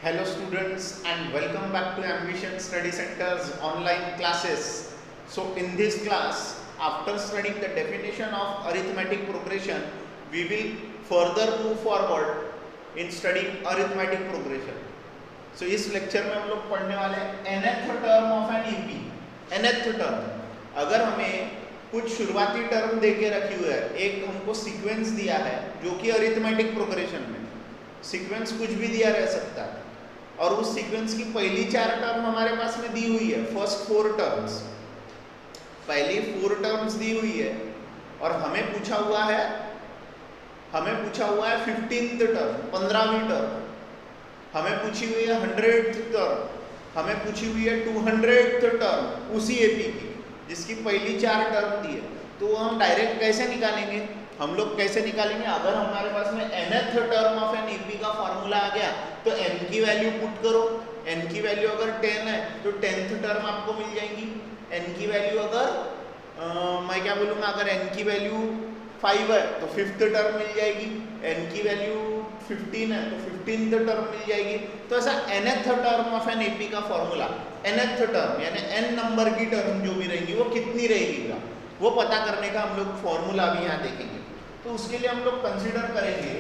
Hello students and welcome back to Ambition Study Center's online classes. So in this class, after studying the definition of arithmetic progression, we will further move forward in studying arithmetic progression. So इस lecture में हम लोग पढ़ने वाले हैं nth term of an AP. nth term, अगर हमें कुछ शुरुआती टर्म देके रखी हुई है, एक हमको सीक्वेंस दिया है जो कि अरिथमेटिक प्रोग्रेशन में सीक्वेंस कुछ भी दिया रह सकता है और उस सीक्वेंस की पहली 4 टर्म हमारे पास में दी हुई है. फर्स्ट 4 टर्म्स, पहली 4 टर्म्स दी हुई है और हमें पूछा हुआ है 15th टर्म, 15वीं टर्म, हमें पूछी हुई है 100th टर्म, हमें पूछी हुई है 200th टर्म उसी एपी की जिसकी पहली 4 टर्म दी है. तो हम डायरेक्ट कैसे निकालेंगे, हम लोग कैसे निकालेंगे? अगर हमारे पास में nth term of an AP का फॉर्मूला आ गया तो n की वैल्यू पुट करो. n की वैल्यू अगर 10 है तो 10th टर्म आपको मिल जाएगी. n की वैल्यू अगर मैं क्या बोलूँगा, अगर n की वैल्यू 5 है तो 5th टर्म मिल जाएगी. n की वैल्यू 15 है तो 15th टर्म मिल जाएगी. तो ऐसा nth term of an AP का फॉर्मूला, nth टर्म यानी n नंबर की टर्म जो भी रहेगी वो कितनी रहेगी वो पता करने का हम लोग फॉर्मूला भी यहाँ देखेंगे. तो उसके लिए हम लोग कंसीडर करेंगे,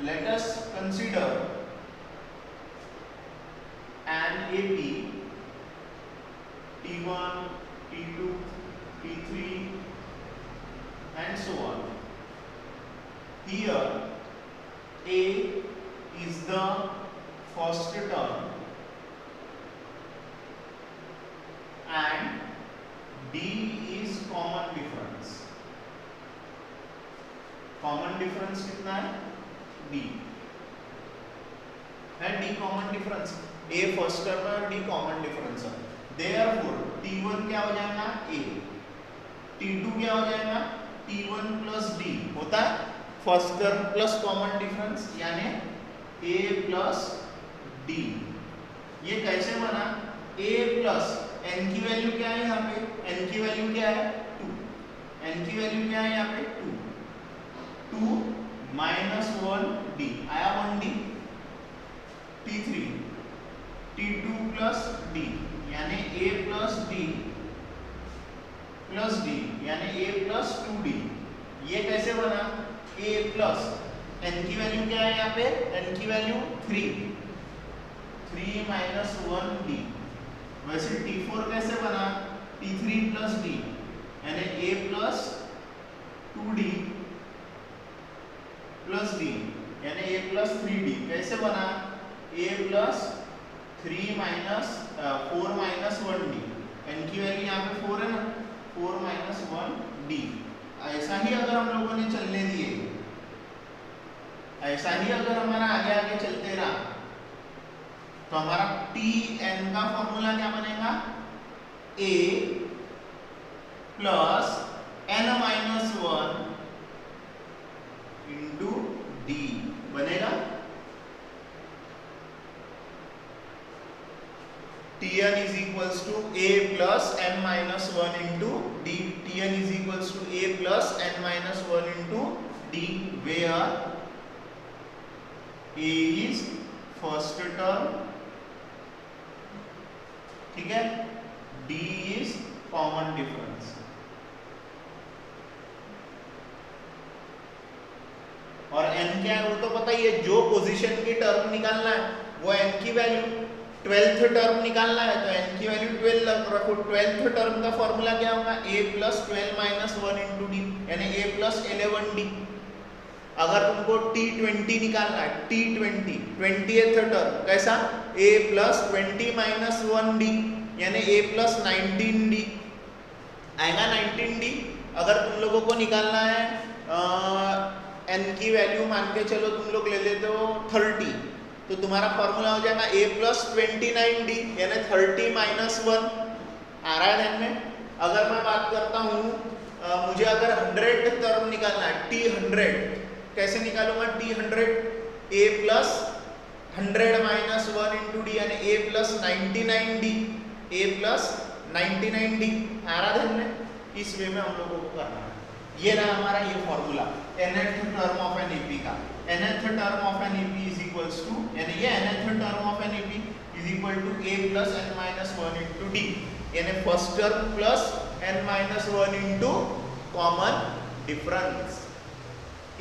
let us consider an AP T1, T2, T3 and so on. Here A is the first term and D is common difference. Common difference कितना है? D है. D common difference, A first term है और D common difference है. Therefore T1 क्या हो जाएगा? A. T2 क्या हो जाएगा? T1 प्लस D होता है first term plus common difference यानी A प्लस D. ये कैसे बना? A प्लस n की वैल्यू क्या है यहाँ पे? n की वैल्यू क्या है? 2. n की वैल्यू क्या है यहाँ पे? 2 माइनस 1D आया 1D. T3 T2 plus D यानी A plus D plus D यानी A प्लस 2D. ये कैसे बना? A प्लस n की वैल्यू क्या है यहाँ पे? n की वैल्यू 3 माइनस 1D. वैसे T4 कैसे बना? T3 प्लस D यानी A plus 2D plus D यानी A प्लस 3D. कैसे बना? A plus 4 minus 1D. n की वैल्यू यहाँ पे 4 है ना, 4 माइनस 1D. ऐसा ही अगर हम लोगों ने चलने दिए, ऐसा ही अगर हमारा आगे आगे चलते रहा तो हमारा Tn का फॉर्मूला क्या बनेगा? A plus n minus 1 into D बनेगा. Tn is equals to A plus n minus 1 into D. Tn is equals to A plus n minus 1 into D where A is first term, ठीक है, D is common difference. और n क्या है वो तो पता ही है. जो पोजीशन की टर्म निकालना है वो n की वैल्यू 12th टर्म निकालना है तो n की वैल्यू 12 रखो. 12th टर्म का फॉर्मूला क्या होगा? A plus 12 minus 1 into D यानी A प्लस 11D. अगर तुमको T20 निकालना है, T20 20th टर्म कैसा? A प्लस 20 माइनस 1D यानी A प्लस 19D आएगा. 19D अगर तुम लोगों को निकालना है n की वैल्यू मान के चलो तुम लोग ले लेते हो 30 तो तुम्हारा फॉर्मूला हो जाएगा A प्लस 29D यानी 30 माइनस 1. आ रहा है ध्यान में? अगर मैं बात करता हूँ मुझे अगर 100 टर्म निकालना है, T100 कैसे निकालूंगा? T100 A plus 100 minus 1 into D यानी A plus 99D. A plus 99D आ रहा ध्यान में? इस वे में हम लोगों को करना है. ये रहा हमारा ये formula nth term of an AP का. nth term of an AP is equals to, यानी ये nth term of an AP is equal to a plus n minus 1 into d, यानी first term plus n minus 1 into common difference.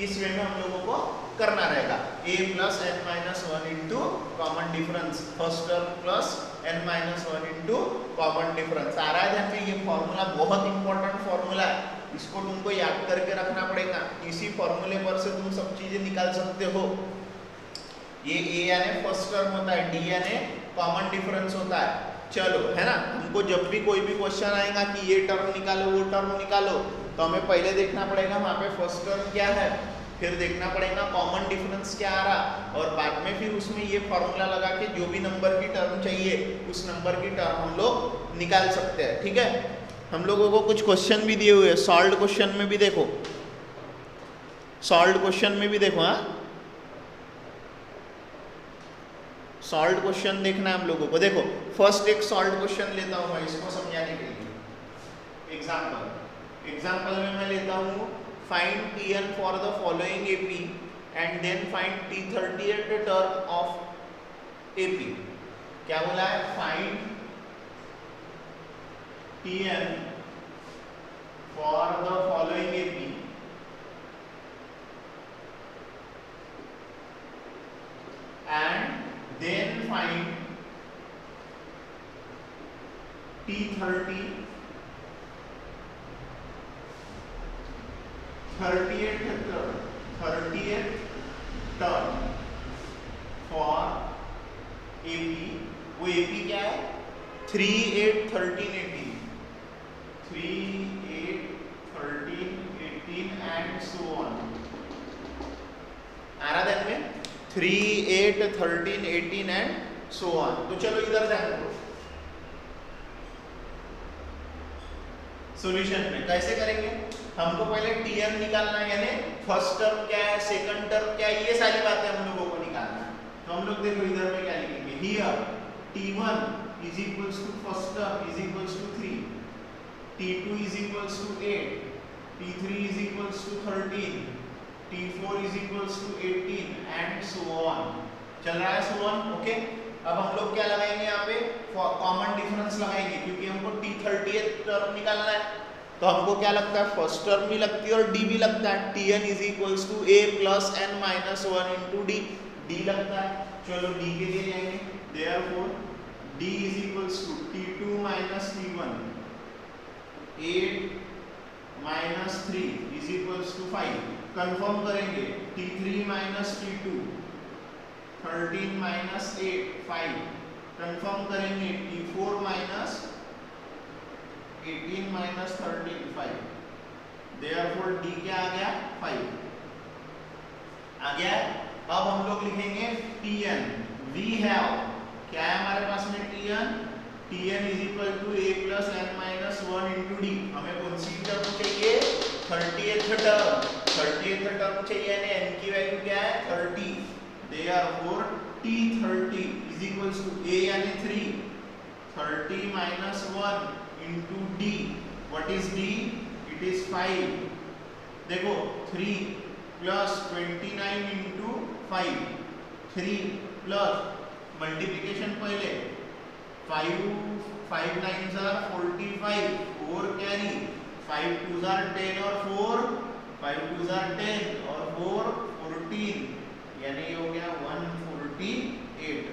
इस वे में हम लोगों को करना रहेगा a plus n minus 1 into common difference, first term plus n minus 1 into common difference. आ रहा है ध्यान में, ये फॉर्मूला बहुत इंपॉर्टेंट फॉर्मूला है, इसको तुमको याद करके रखना पड़ेगा। इसी फॉर्मूले पर से तुम सब चीजें निकाल सकते हो। ये a यानी फर्स्ट टर्म होता है, d यानी कॉमन डिफरेंस होता है। चलो है ना, हमको जब भी कोई भी क्वेश्चन आएगा कि ये टर्म निकालो वो टर्म निकालो, तो हमें पहले देखना पड़ेगा वहाँ पे फर्स्ट टर्म क्या है, फिर देखना पड़ेगा कॉमन डिफरेंस क्या आ रहा, और बाद में फिर उसमें ये फॉर्मूला लगा के जो भी नंबर की टर्म चाहिए उस नंबर की टर्म हम लोग निकाल सकते हैं। ठीक है, हम लोगों को कुछ क्वेश्चन भी दिए हुए हैं, सॉल्व्ड क्वेश्चन में भी देखो, सॉल्व्ड क्वेश्चन में भी देखो। हाँ, सॉल्व्ड क्वेश्चन देखना है हम लोगों को। देखो फर्स्ट एक सॉल्व्ड क्वेश्चन लेता हूँ मैं इसको समझाने के लिए। एग्जाम्पल में मैं लेता हूँ find Tn for the following AP and then find T38 term of AP। क्या बोला है, find Tn for the following AP and then find T38 term for AP। वो AP क्या है, 3, 8, 13, 18, 3, 8, 13, 18 and so on। आ रहा ध्यान में, 3, 8, 13, 18 एंड सो ऑन। तो चलो इधर ध्यान दो, सॉल्यूशन में कैसे करेंगे, हमको पहले Tn निकालना है, यानी फर्स्ट टर्म क्या है, सेकंड टर्म क्या है, ये सारी बातें हम लोगों को निकालना है। तो हम लोग देखो इधर में क्या लिखेंगे, here T1 is equals to first term is equals to 3, T2 is equals to 8, T3 is equals to 13, T4 is equals to 18 and so on। चल रहा है so on, ओके। अब हम लोग क्या लगाएंगे यहाँ पे, कॉमन डिफरेंस लगाएंगे, क्योंकि हमको T38 टर्म निकालना है। तो हमको क्या लगता है, फर्स्ट टर्म भी लगती है और D भी लगता है। Tn is equals to a plus n minus 1 into D, D लगता है। चलो D के लिए जाएंगे, therefore D is equals to T2 minus T1, 8 minus 3 is equals to 5। Confirm करेंगे, T3 minus T2, 13 minus 8, 5। Confirm करेंगे, T4 minus 18 minus 13, 5। Therefore D क्या आ गया, 5 आ गया। अब हम लोग लिखेंगे Tn, we have क्या है हमारे पास में Tn, Tn is equal to a plus n minus 1 into D। हमें कौन सी टर्म चाहिए, 30th टर्म चाहिए, यानी n की वैल्यू क्या है, 30। Therefore T30 is equals to a यानी 3, 30 minus 1 into D। What is D? It is 5। देखो 3 plus 29 into 5, 3 plus मल्टीप्लिकेशन पहले 5 9s are 45, 4 carry, 5 2s are 10 और 4, 5 2s are 10 और 4 14, यानी ये हो गया 148।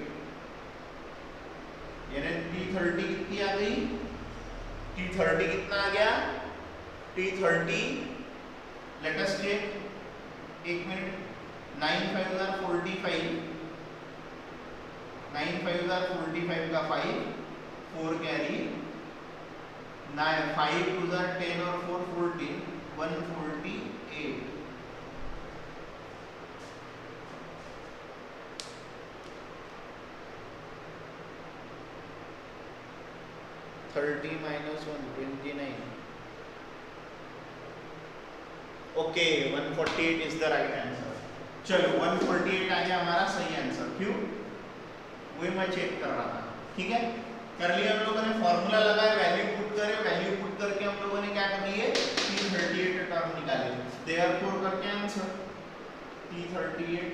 यानी T30 कितनी आ गई, T30 कितना आ गया, T30 let us check, 1 minute, 9 5s are 45, 9 5s are 45 का 5, 4 कैरी, 5 2s are 10 और 4 14, 148। 30 minus 1, 29। Okay 148 is the right answer. चलो 148 आ गया हमारा सही आंसर। क्यों, वही मैं चेक कर रहा था। ठीक है, कर लिया हम लोगों ने, फॉर्मूला लगाया, वैल्यू पुट करे, वैल्यू पुट करके हम लोगों ने क्या कर लिए, T38 टर्म निकाले, देयरफॉर करके answer T38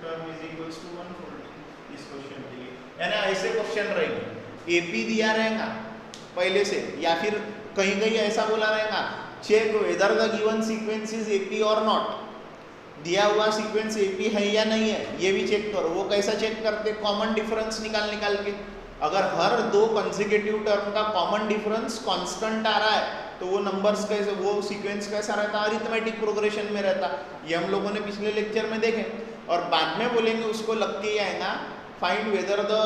term is equals to 140 इस क्वेश्चन के लिए। यानी ऐसे क्वेश्चन रहेंगे, एपी दिया रहेगा पहले से, या फिर कहीं कहीं ऐसा बोला रहेगा check whether the given sequence is AP और नॉट, दिया हुआ सीक्वेंस एपी है या नहीं है ये भी चेक करो। वो कैसा चेक करते, कॉमन डिफरेंस निकाल के, अगर हर दो कंसेक्यूटिव टर्म का कॉमन डिफरेंस कांस्टेंट आ रहा है तो वो नंबर्स कैसे, वो सीक्वेंस कैसा रहता, अरिथमेटिक प्रोग्रेशन में रहता। ये हम लोगों ने पिछले लेक्चर में देखे। और बाद में बोलेंगे उसको लग के ही आएगा find weather the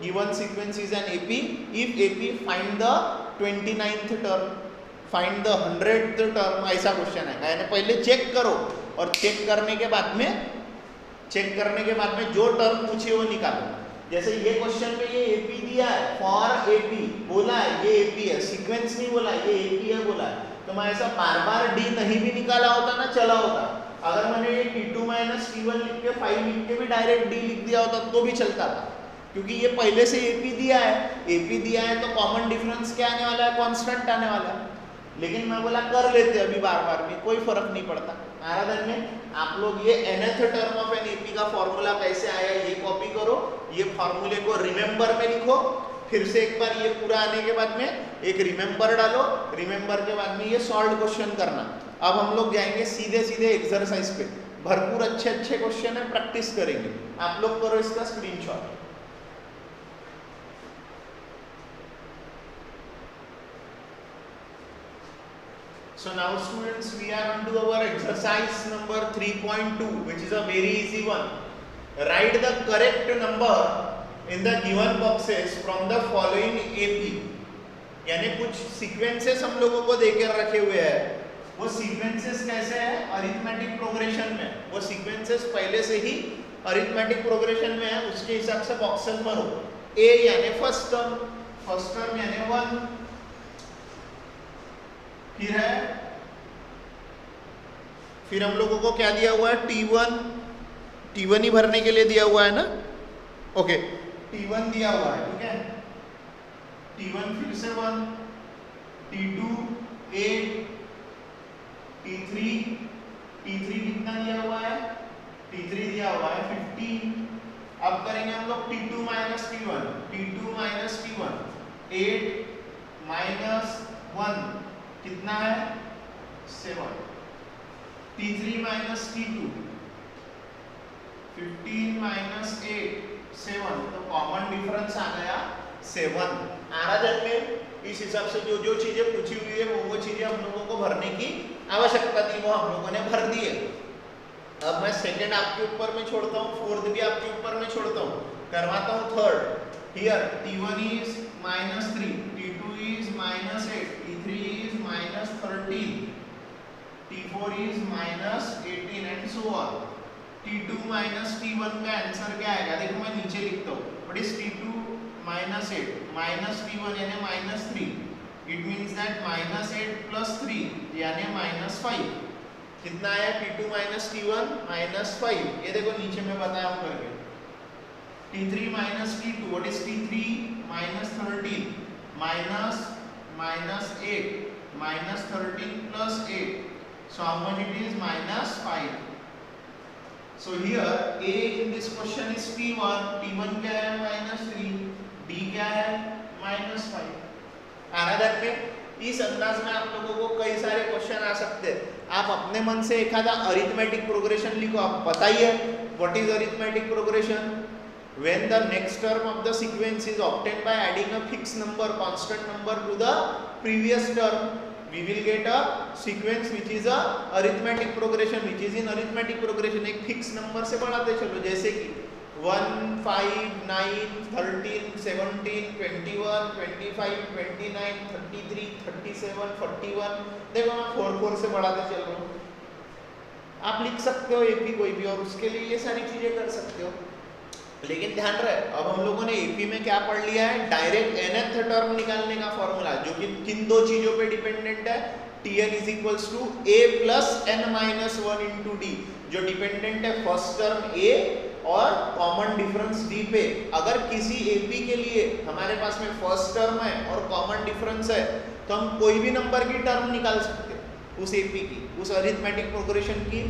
given sequence is an AP, if AP find the 29th term, find the 100th term, ऐसा क्वेश्चन है। यानी पहले चेक करो और चेक करने के बाद में जो टर्म पूछे वो निकालो। जैसे ये क्वेश्चन में ये एपी दिया है, फॉर एपी बोला है, ये एपी है, सीक्वेंस नहीं बोला, ये एपी है बोला है, तो मैं ऐसा बार बार डी नहीं भी निकाला होता ना, चला होता। अगर मैंने ये T2 माइनस T1 लिख के 5 लिख के भी डायरेक्ट डी लिख दिया होता तो भी चलता था, क्योंकि ये पहले से एपी दिया है। एपी दिया है तो कॉमन डिफरेंस क्या आने वाला है, कांस्टेंट आने वाला है। लेकिन मैं बोला कर लेते अभी बार बार भी, कोई फर्क नहीं पड़ता। आराधन में आप लोग ये nth term of an AP का फॉर्मूला कैसे आया ये कॉपी करो, ये फॉर्मूले को रिमेंबर में लिखो, फिर से एक बार ये पूरा आने के बाद में एक रिमेंबर डालो, रिमेंबर के बाद में ये सॉल्व क्वेश्चन करना। अब हम लोग जाएंगे सीधे सीधे एक्सरसाइज पे, भरपूर अच्छे अच्छे क्वेश्चन है, प्रैक्टिस करेंगे। आप लोग करो इसका screenshot. So now students, we are on to our exercise number 3.2, which is a very easy one. Write the correct number in the given boxes from the following AP. यानी कुछ sequences हम लोगों को देकर रखे हुए हैं, वो सीक्वेंसेस कैसे है, अरिथमेटिक प्रोग्रेशन में। वो सीक्वेंसेस पहले से ही अरिथमेटिक प्रोग्रेशन में है, उसके हिसाब से बॉक्सेस भरो। ए यानी फर्स्ट टर्म यानी 1, फिर हम लोगों को क्या दिया हुआ है, T1 ही भरने के लिए दिया हुआ है ना, ओके, T1 दिया हुआ है, ठीक है। T1 फिर से 1, T2 8, T3 कितना दिया हुआ है, T3 दिया हुआ है 15। अब करेंगे हम लोग T2 माइनस T1, 8 माइनस 1 कितना है 7, T3 माइनस T2 15 माइनस 8 7, तो कॉमन डिफरेंस आ गया 7। आराधन में इस हिसाब से जो जो चीजें पूछी हुई है वो चीजें हम लोगों को भरने की आवश्यकता थी, वो हम लोगों ने भर दी है। अब मैं सेकंड आपके ऊपर में छोड़ता हूँ, फोर्थ भी आपके ऊपर में छोड़ता हूँ, करवाता हूँ third. Here T1 is -3, T2 is -8, T3 is -13, T4 is -18 and so on. T2 minus T1 का आंसर क्या आएगा, देखो मैं नीचे लिखता हूँ, what is T2 -8 minus T1 यानी -3, इट मींस दैट -8 प्लस 3 यानी -5। कितना आया T2 माइनस T1 -5, ये देखो नीचे में बताया हूँ करके। T3 minus T2, what is T3 -13 minus -8 -13 plus 8, so how much it is -5. So here A in this question is T1, T1 क्या है -3, D क्या है -5। आराधन में इस अंदाज में आप लोगों को कई सारे क्वेश्चन आ सकते हैं। आप अपने मन से एखादा अरिथमेटिक प्रोग्रेशन लिखो, आप बताइए what is arithmetic progression. When the next term of the sequence is obtained by adding a fixed number, constant number to the previous term, we will get a sequence which is a arithmetic progression, which is in arithmetic progression। एक fix number से बढ़ाते चलो, जैसे कि 1 5 9 13 17 21 25 29 33 37 41, देखो मैं 4 4 से बढ़ाते चल रहा हूँ। आप लिख सकते हो एपी कोई भी, और उसके लिए ये सारी चीजें कर सकते हो। लेकिन ध्यान रहे, अब हम लोगों ने एपी में क्या पढ़ लिया है, डायरेक्ट nth टर्म निकालने का फॉर्मूला, जो कि किन दो चीजों पे डिपेंडेंट है, Tn is equals to a plus n minus 1 into d, जो डिपेंडेंट है फर्स्ट टर्म a और कॉमन डिफरेंस d पे। अगर किसी एपी के लिए हमारे पास में फर्स्ट टर्म है और कॉमन डिफरेंस है, तो हम कोई भी नंबर की टर्म निकाल सकते हैं उस एपी की, उस अरिथमेटिक प्रोग्रेशन की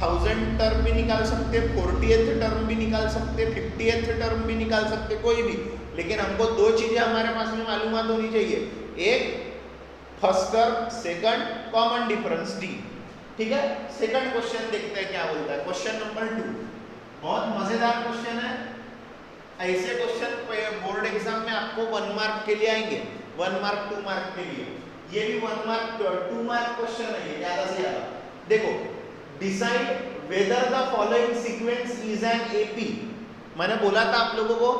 1000 टर्म भी निकाल सकते, 40th टर्म भी निकाल सकते, 50th टर्म भी निकाल सकते, कोई भी। लेकिन हमको दो चीजें हमारे पास में मालूमात होनी चाहिए, एक first term, second common difference D. ठीक है, सेकंड क्वेश्चन देखते हैं क्या बोलता है। क्वेश्चन नंबर 2 बहुत मजेदार क्वेश्चन है। ऐसे क्वेश्चन बोर्ड एग्जाम में आपको 1 मार्क के लिए आएंगे, 1 मार्क 2 मार्क के लिए। ये भी 1 मार्क 2 मार्क क्वेश्चन है, ज्यादा से ज्यादा। देखो, decide whether the following sequence is an AP. मैंने बोला था आप लोगों को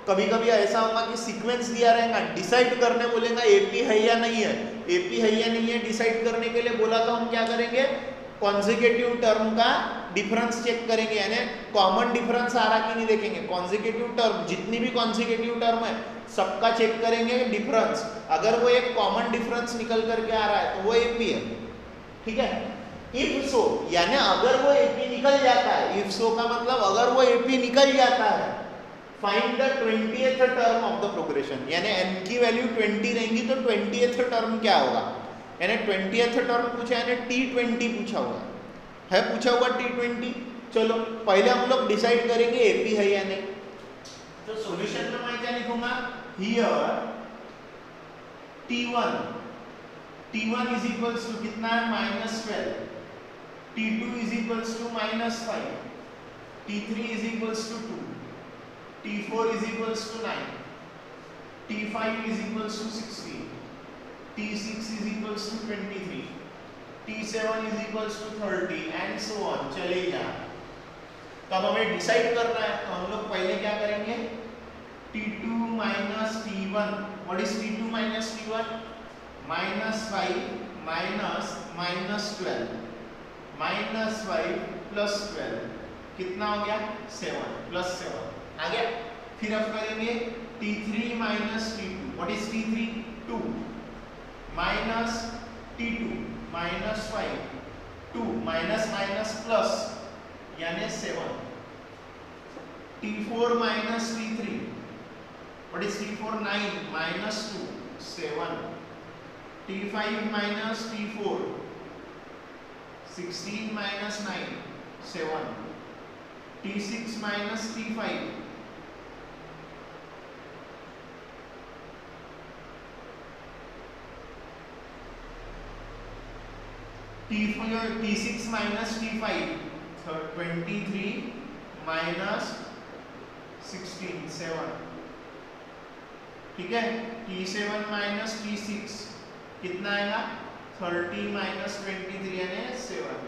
कभी कभी ऐसा होगा कि सीक्वेंस दिया रहेगा, डिसाइड करने बोलेगा एपी है या नहीं है, एपी है या नहीं है डिसाइड करने के लिए बोला तो हम क्या करेंगे, कॉन्जिक्यूटिव टर्म का डिफरेंस चेक करेंगे, यानी कॉमन डिफरेंस आ रहा कि नहीं देखेंगे। कॉन्जिक्यूटिव टर्म, जितनी भी कॉन्जिक्यूटिव टर्म है सबका चेक करेंगे डिफरेंस। अगर वो एक कॉमन डिफरेंस निकल करके आ रहा है तो वो एपी है। ठीक है, इफ सो यानी अगर वो एपी निकल जाता है, इफ सो का मतलब अगर वो एपी निकल जाता है, find the 20th term of the progression. यानी n की वैल्यू 20 रहेंगी तो 20th टर्म क्या होगा, यानी 20th टर्म पूछा है, T20 पूछा हुआ है, पूछा हुआ T20। चलो पहले हम लोग डिसाइड करेंगे एपी है या नहीं। तो सॉल्यूशन में मैं क्या लिखूंगा, here T1 is equals to कितना है, -12, T2 is equals to -5, T3 is equals to 2, T4 is equals to 9, T5 is equals to 16, T6 is equals to 23, T7 is equals to 30 and so on, चलेगा। तब हमें decide करना है तो हम लोग पहले क्या करेंगे, T2 minus T1, what is T2 minus T1, -5 -12 -5 plus 12 कितना हो गया, 7 plus 7 आ गया। फिर अब करेंगे T3 minus T2, what is T3, 2 minus T2 minus 5, 2 minus minus plus यानी 7, T4 minus T3, what is T4, 9 minus 2, 7, T5 minus T4, 16 minus 9, 7, T6 minus T5, T6 minus T5, 23 minus 16, 7। ठीक है, T7 minus T6 कितना आएगा, 30 minus 23 यानी 7।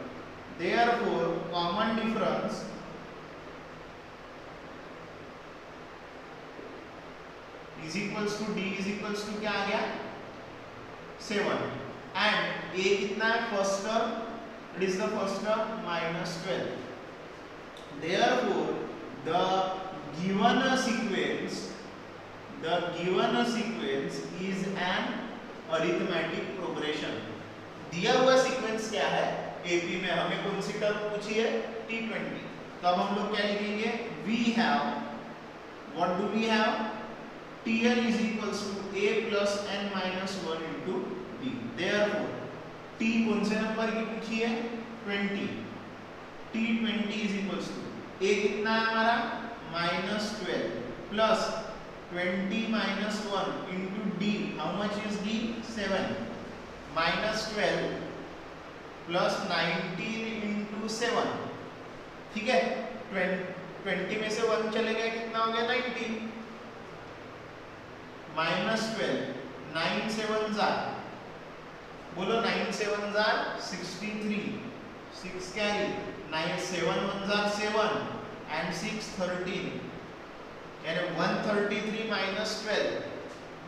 Therefore common difference is equals to D is equals to क्या आ गया, 7 and A कितना है, first term, it is the first term, -12। Therefore the given sequence is an arithmetic progression। दिया हुआ sequence क्या है, एपी में हमें कौन सी टर्म पूछी है, T20। तब हम लोग क्या लिखेंगे, we have, what do we have, Tn is equals to a plus n minus 1 into d। Therefore t कौन से नंबर की पूछी है, 20, T20 is equals to a कितना है हमारा, -12 plus 20 minus 1 into d, how much is d, 7, -12 plus 19 into 7। ठीक है, 20 में से 1 चले गया, कितना हो गया, 19 -12, 9 7 जार, बोलो 9 7 जार 63, 6 कैरी, 9 7 1 जार 7 and 6 13, यानी 133 minus 12,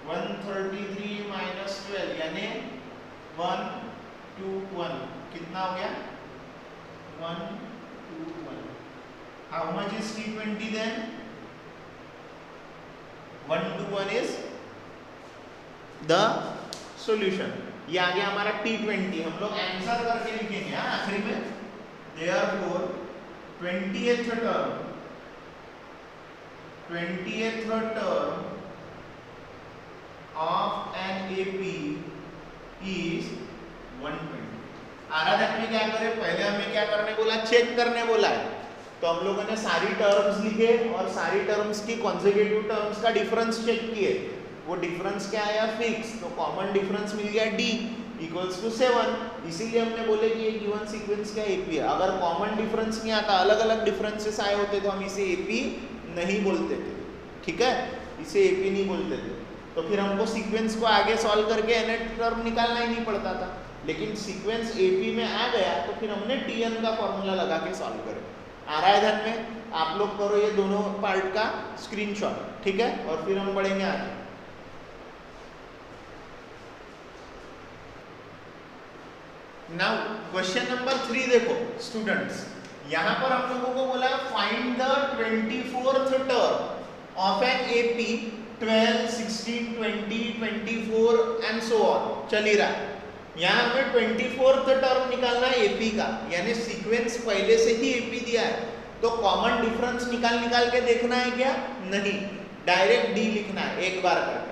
133 minus 12 यानी 1 2 1, कितना हो गया, 1 2 1। How much is T20 then, 1 to 1 is the solution। ये आ गया हमारा T20। हम लोग आंसर करके लिखेंगे आखिरी में, therefore 20th term of an AP is 120। आराधन में क्या करें, पहले हमें क्या करने बोला, चेक करने बोला है। तो हम लोगों ने सारी टर्म्स लिखे और सारी टर्म्स की कॉन्सेक्यूटिव टर्म्स का डिफरेंस चेक किए। वो डिफरेंस क्या आया, फिक्स। तो कॉमन डिफरेंस मिल गया d इक्वल्स टू 7। इसीलिए हमने बोले कि ये गिवन सीक्वेंस क्या एपी है। अगर कॉमन डिफरेंस नहीं आता, अलग अलग डिफरेंसेस आए होते तो हम इसे एपी नहीं बोलते थे, ठीक है, इसे एपी नहीं बोलते थे। तो फिर हमको सीक्वेंस को आगे सॉल्व करके nth टर्म निकालना ही नहीं पड़ता था। लेकिन सीक्वेंस एपी में आ गया तो फिर हमने tn का फॉर्मूला लगा के सॉल्व करे। आ रहा है ध्यान में? आप लोग करो ये दोनों पार्ट का स्क्रीनशॉट, ठीक है, और फिर हम बढ़ेंगे आगे। नाउ क्वेश्चन नंबर 3 देखो स्टूडेंट्स, यहां पर हम लोगों को बोला find the 24th term of an AP 12, 16, 20, 24 and so on. चल ही रहा है। यहाँ हमें 24th टर्म निकालना है एपी का, यानी सीक्वेंस पहले से ही एपी दिया है। तो कॉमन डिफरेंस निकाल के देखना है क्या? नहीं, डायरेक्ट डी लिखना है एक बार करके।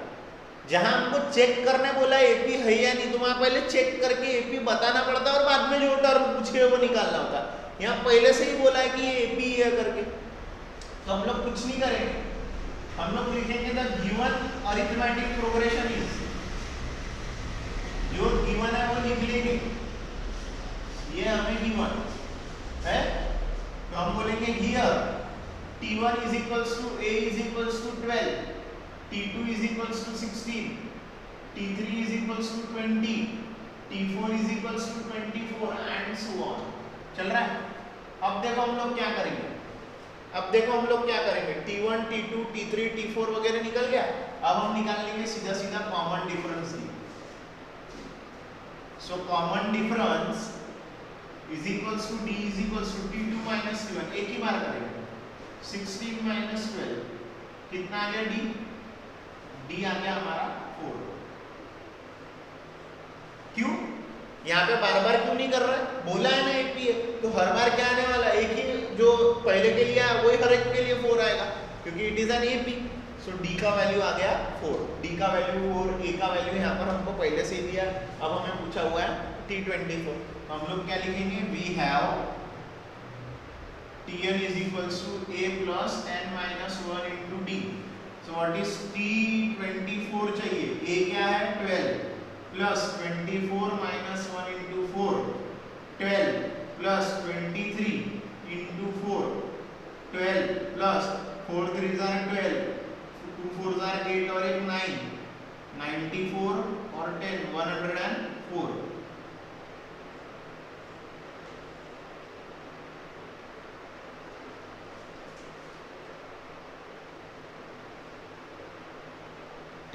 जहां हमको चेक करने बोला एपी है या नहीं, तो वहां पहले चेक करके एपी बताना पड़ता है और बाद में जो टर्म पूछे वो निकालना होता है। यहाँ पहले से ही बोला है कि ये एपी है करके, तो हम लोग कुछ नहीं करेंगे। हम लोग लिखेंगे the given arithmetic progression is, जो गिवन है वो लिख लेंगे, ये हमें गिवन है। तो हम बोलेंगे here t1 is equals to a is equals to 12, t2 is equals to 16, t3 is equals to 20, t4 is equals to 24 and so on। चल रहा है? अब देखो हम लोग क्या करेंगे, t1, t2, t3, t4 वगैरह निकल गया। अब हम निकाल लेंगे सीधा common difference. So common difference is equals to d is equals to t2 minus t1, एक ही बार करेंगे। 16 minus 12 कितना आ गया d आ गया हमारा 4। क्यों यहाँ पे बार बार क्यों नहीं कर रहा है? बोला है ना एपी है, तो हर बार क्या आने वाला, एक ही जो पहले के लिए आया वही हर एक के लिए 4 आएगा, क्योंकि it is an AP. So d का वैल्यू आ गया 4, d का वैल्यू 4, a का वैल्यू यहाँ पर हमको पहले से ही दिया। अब हमें पूछा हुआ है t24, हम लोग क्या लिखेंगे, we have tn is equals to a plus n minus 1 into d। so what is t24 चाहिए, a क्या है 12 plus 24 minus 1 into 4, 12 plus 23 into 4, 12 plus 4 3s are 12, 2 4s are 8 और एक 9, 94 और 10 104।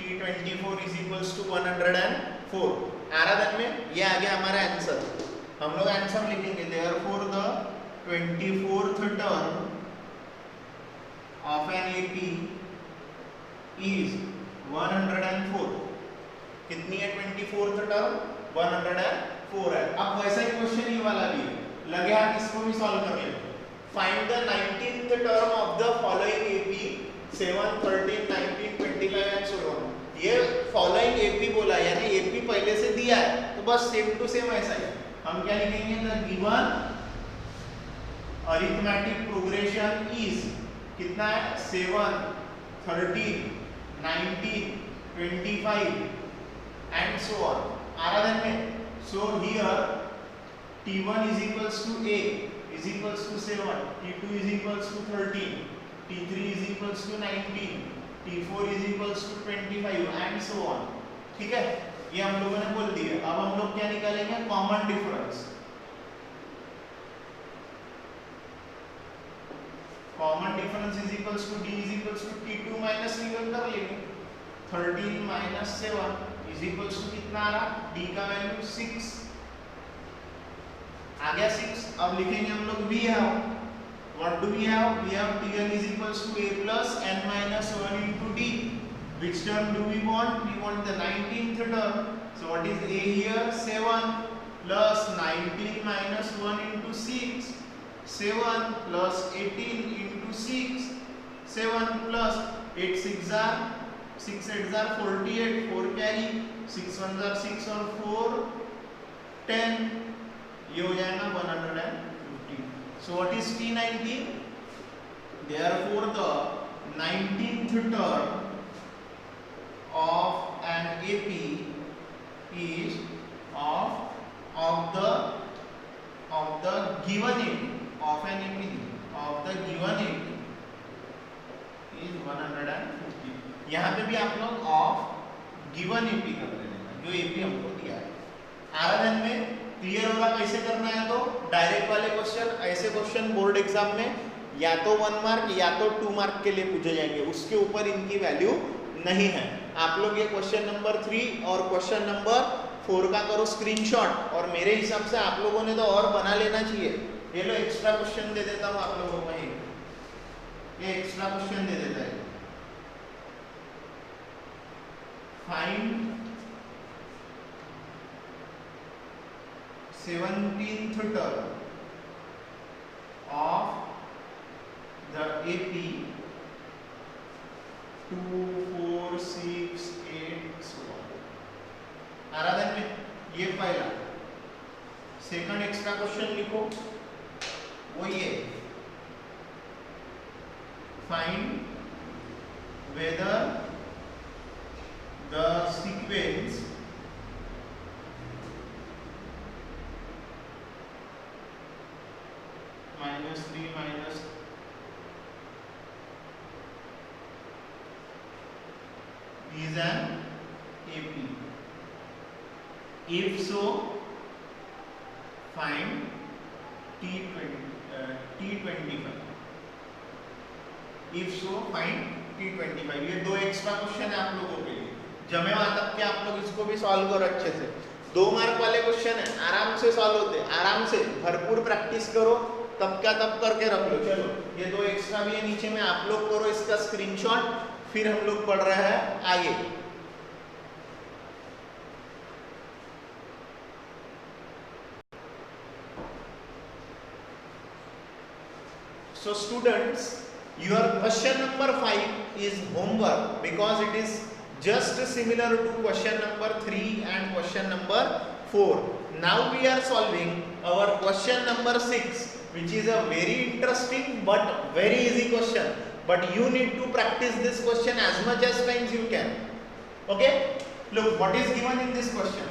t24 is equals to 104। आराधन में ये आ गया हमारा आंसर। हम लोग आंसर लिखेंगे therefore the 24th term of an AP is 104। कितनी है 24th टर्म? 104 है। अब वैसा ही क्वेश्चन ये वाला भी है, लगे हाथ इसको भी सॉल्व कर लेंगे। Find the 19th term of the following AP 7, 13, 19, 25 and so on. ये फॉलोइंग एपी बोला, यानी एपी पहले से दिया है, तो बस सेम टू सेम ऐसा ही हम क्या लिखेंगे, the given arithmetic progression is, कितना है 7, 13, 19, 25 एंड सो ऑन। आराधन में so here t1 is equals to a is equals to 7, t2 is equals to 13, t3 is equals to 19, t4 is equals to 25 and so on। ठीक है, ये हम लोगों ने बोल दिया। अब हम लोग क्या निकालेंगे, common difference. Common difference is equals to d is equals to t2 minus t1 कर लेंगे। 13 माइनस 7 इज इक्वल्स टू कितना आ रहा, d का वैल्यू 6 आ गया 6। अब लिखेंगे हम लोग we have, what do we have? We have tn is equals to a plus n minus 1 into d. Which term do we want? We want the 19th term. So what is a here? 7 plus 19 minus 1 into 6, 7 plus 18 into 6, 7 plus 8 6 are 6 8s are 48, 4 carry, 6 1s are 6 और 4 10, ये हो जाएगा 150. So what is T19? Therefore the 19th term of an AP is of the given AP of an AP of the given AP is 150. यहाँ पे भी आप लोग of given AP कर देना जो एपी हमको दिया है. आराधन में क्लियर होगा कैसे करना है. तो डायरेक्ट वाले क्वेश्चन, ऐसे क्वेश्चन बोर्ड एग्जाम में या तो 1 मार्क या तो 2 मार्क के लिए पूछे जाएंगे, उसके ऊपर इनकी वैल्यू नहीं है. आप लोग ये क्वेश्चन नंबर 3 और क्वेश्चन नंबर 4 का करो स्क्रीनशॉट, और मेरे हिसाब से आप लोगों ने तो और बना लेना चाहिए. ये लो एक्स्ट्रा क्वेश्चन दे देता हूँ आप लोगों को, ये एक्स्ट्रा क्वेश्चन दे देता है. Find 17th term of the AP 2, 4, 6, 8 so on. आराधन में ये पहला. सेकंड एक्स्ट्रा क्वेश्चन लिखो, वो ये find whether the sequence -3 minus is an AP. If so, find T25. If so, find T25. ये दो एक्स्ट्रा क्वेश्चन है आप लोगों के लिए. जमेवा तक के आप लोग इसको भी सॉल्व करो अच्छे से. 2 मार्क वाले क्वेश्चन है, आराम से सॉल्व होते हैं, आराम से भरपूर प्रैक्टिस करो, तब क्या तब करके रख लो. चलो ये 2 एक्स्ट्रा भी है नीचे में, आप लोग करो इसका स्क्रीनशॉट, फिर हम लोग पढ़ रहे हैं आगे. So students, your question number 5 is homework because it is just similar to question number 3 and question number 4. Now we are solving our question number 6, which is a very interesting but very easy question. But you need to practice this question as much as times you can. Okay? Look, what is given in this question?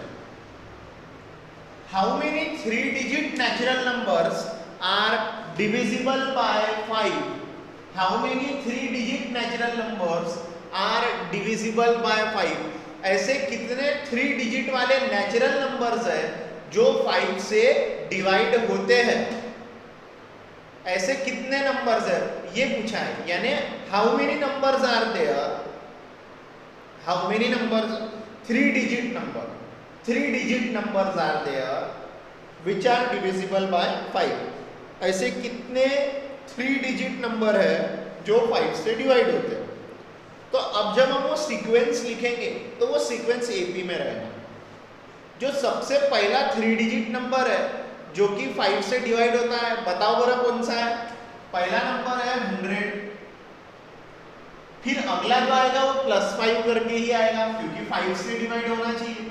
How many 3-digit natural numbers are divisible by 5? How many 3-digit natural numbers are divisible by 5? ऐसे कितने 3 digit वाले natural numbers हैं जो 5 से divide होते हैं? ऐसे कितने नंबर्स हैं ये पूछा है. यानी how many numbers are there, how many numbers 3 digit numbers are there which are divisible by 5. ऐसे कितने 3 डिजिट नंबर है जो 5 से डिवाइड होते हैं. तो अब जब हम वो सीक्वेंस लिखेंगे तो वो सीक्वेंस एपी में रहेगा. जो सबसे पहला 3 डिजिट नंबर है जो कि 5 से डिवाइड होता है, बताओ बरा कौन सा है? पहला नंबर है 100. फिर अगला जो आएगा वो +5 करके ही आएगा क्योंकि 5 से डिवाइड होना चाहिए.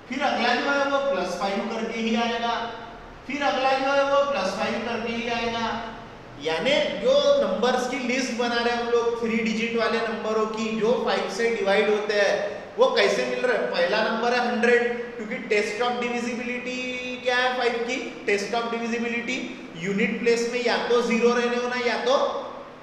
फिर अगला जो है वो +5 करके ही आएगा. फिर अगला जो है वो +5 करके ही आएगा. यानी जो नंबर्स की लिस्ट बना रहे हैं हम लोग 3 डिजिट वाले नंबरों की जो 5 से डिवाइड होते हैं, वो कैसे मिल रहा है? पहला नंबर है 100 क्योंकि टेस्ट ऑफ डिविजिबिलिटी क्या है 5 की? Test of divisibility unit place में या तो 0 रहने होना या तो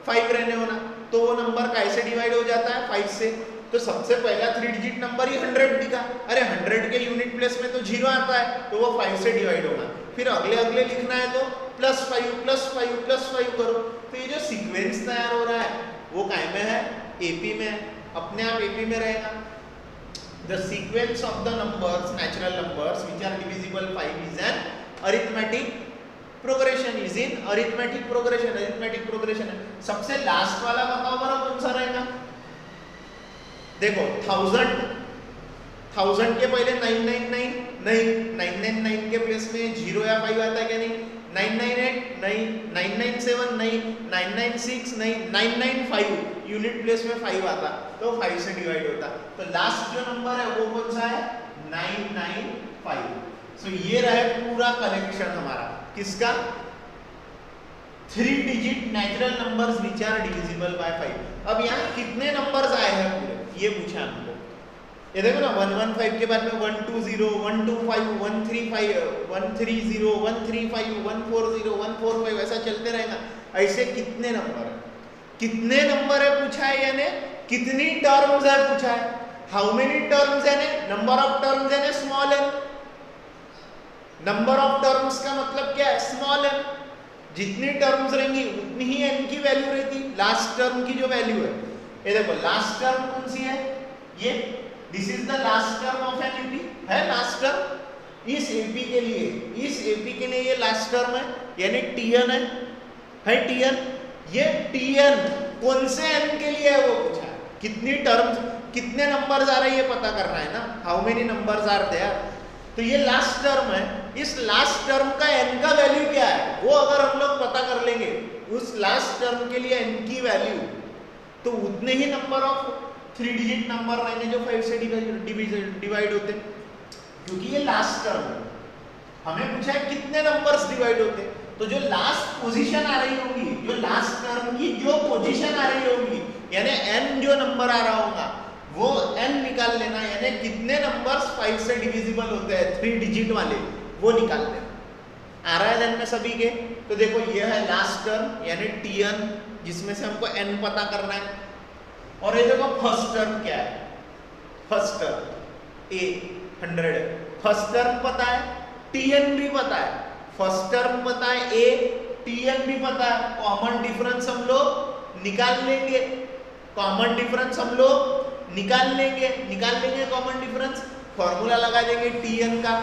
5 रहने होना. तो वो नंबर कैसे डिवाइड हो जाता है? 5 से. तो सबसे पहला 3 डिजिट नंबर ही 100 दिखा. अरे 100 के यूनिट प्लेस में तो 0 आता है तो वो 5 से डिवाइड होगा. फिर अगले लिखना है तो +5 करो. तो ये जो सीक्वेंस तैयार हो रहा है वो काय में है? एपी में. अपने आप एपी में रहेगा. The sequence of the numbers, natural numbers which are divisible 5 is an arithmetic progression. Is in arithmetic progression. सबसे लास्ट वाला बताओ बरा कौन सा रहेगा? देखो 1000 के पहले 999 नहीं, 999 के प्लेस में 0 या 5 आता है क्या? नहीं. 998 नहीं, 997 नहीं, 996 नहीं, 995 यूनिट प्लेस में 5 आता तो 5 से डिवाइड होता. तो लास्ट जो नंबर है वो कौन सा है? 995. सो ये रहे पूरा कलेक्शन हमारा किसका 3 digit natural numbers which are divisible by 5। अब यहाँ कितने नंबर्स आए हैं पूरे ये पूछा हमको। ये देखो ना 115 के बाद में 120 125 135 130 135 140 145 ऐसा चलते रहेगा। ऐसे कितने नंबर है, कितने नंबर है पूछा है, यानी कितनी टर्म्स है पूछा है। हाउ मेनी टर्म्स है, नंबर ऑफ टर्म्स है small n. Number of terms का मतलब क्या है स्मॉल एन। जितनी टर्म्स रहेंगी उतनी ही एन की वैल्यू रहती। लास्ट टर्म की जो वैल्यू है ये देखो, लास्ट टर्म कौन सी है, ये this is the last term of an AP है। लास्ट टर्म इस एपी के लिए, इस एपी के लिए ये लास्ट टर्म है, यानी टीएन है टीएन। ये टीएन कौन से एन के लिए है वो पूछा है। कितनी टर्म्स, कितने नंबर्स आ रहे हैं ये पता करना है ना, how many numbers are there. तो ये लास्ट टर्म है, इस लास्ट टर्म का एन का वैल्यू क्या है वो अगर हम लोग पता कर लेंगे उस लास्ट टर्म के लिए एन की वैल्यू, तो उतने ही नंबर ऑफ 3 डिजिट नंबर रहेंगे जो 5 से डिवाइड होते हैं, क्योंकि ये लास्ट टर्म है। हमें पूछा है कितने नंबर्स डिवाइड होते हैं, तो जो लास्ट पोजीशन आ रही होगी, जो लास्ट टर्म की जो पोजीशन आ रही होगी, यानी एन जो नंबर आ रहा होगा वो n निकाल लेना, यानी कितने नंबर्स 5 से डिविजिबल होते हैं 3 डिजिट वाले वो निकाल लेना। आ रहा है ध्यान में सभी के। तो देखो ये है लास्ट टर्म यानी tn, जिसमें से हमको n पता करना है। और ये देखो फर्स्ट टर्म क्या है, फर्स्ट टर्म a 100 है, फर्स्ट टर्म पता है, tn भी पता है। फर्स्ट टर्म पता है a, tn भी पता है। कॉमन डिफरेंस हम लोग निकाल लेंगे, कॉमन डिफरेंस हम लोग निकाल लेंगे कॉमन डिफरेंस। फॉर्मूला लगा देंगे tn का,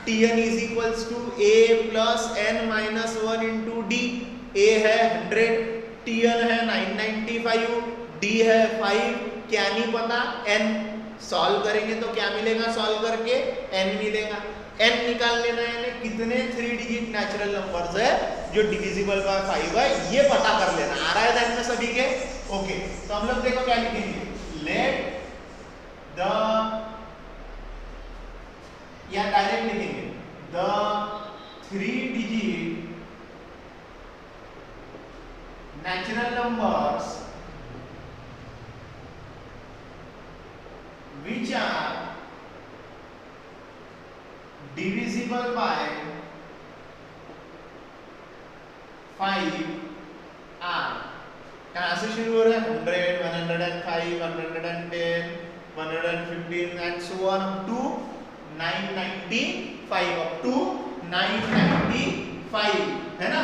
tn is equals to a plus n minus 1 into d. a है 100, tn है 995, d है 5, क्या नहीं पता n। सॉल्व करेंगे तो क्या मिलेगा, सॉल्व करके n मिलेगा। n निकाल लेना है, यानी कितने 3 डिजिट नेचुरल नंबर्स है जो डिविजिबल बाय 5 है ये पता कर लेना। आ रहा है ध्यान में सभी के। ओके तो हम लोग देखो क्या लिखेंगे, लेट द, या डायरेक्ट लिखेंगे the 3 digit natural numbers which are divisible by 5 are, कहां से शुरू हो रहा है 100, 105, 110, 115 and so on up to 995, up to 995 है ना।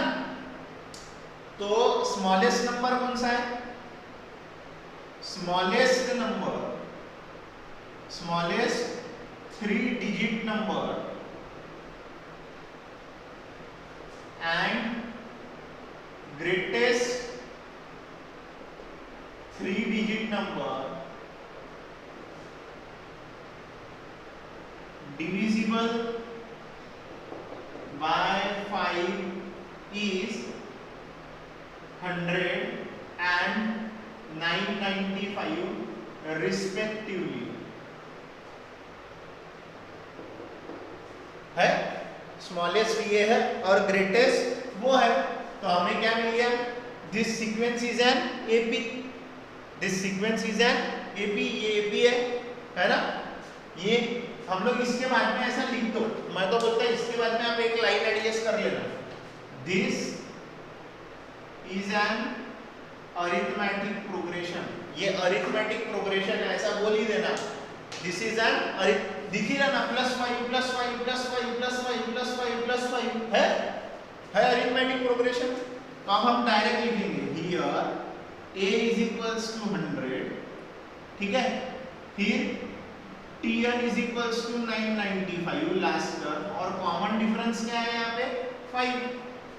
तो स्मॉलेस्ट नंबर कौन सा है, smallest number, smallest 3 digit number and greatest 3 digit number divisible by 5 is 100 and 995 respectively है। स्मॉलेस्ट ये है और ग्रेटेस्ट वो है। तो हमें क्या मिल गया, this sequence is an AP, this sequence is an AP, ये एपी है ना। ये हम लोग इसके बाद में ऐसा लिख दो, मैं तो बोलता है इसके बाद में आप एक लाइन एडजस्ट कर लेना, this is an arithmetic progression. ये अरिथमेटिक प्रोग्रेशन है ऐसा बोल ही देना, दिस इज एन, दिख ही रहा ना, +5 +5 +5 +5 +5 +5 है अरिथमेटिक प्रोग्रेशन। तो अब हम डायरेक्ट लिखेंगे here a is equals to 100, ठीक है, फिर tn is equals to 995 last term, और कॉमन डिफरेंस क्या है यहाँ पे 5।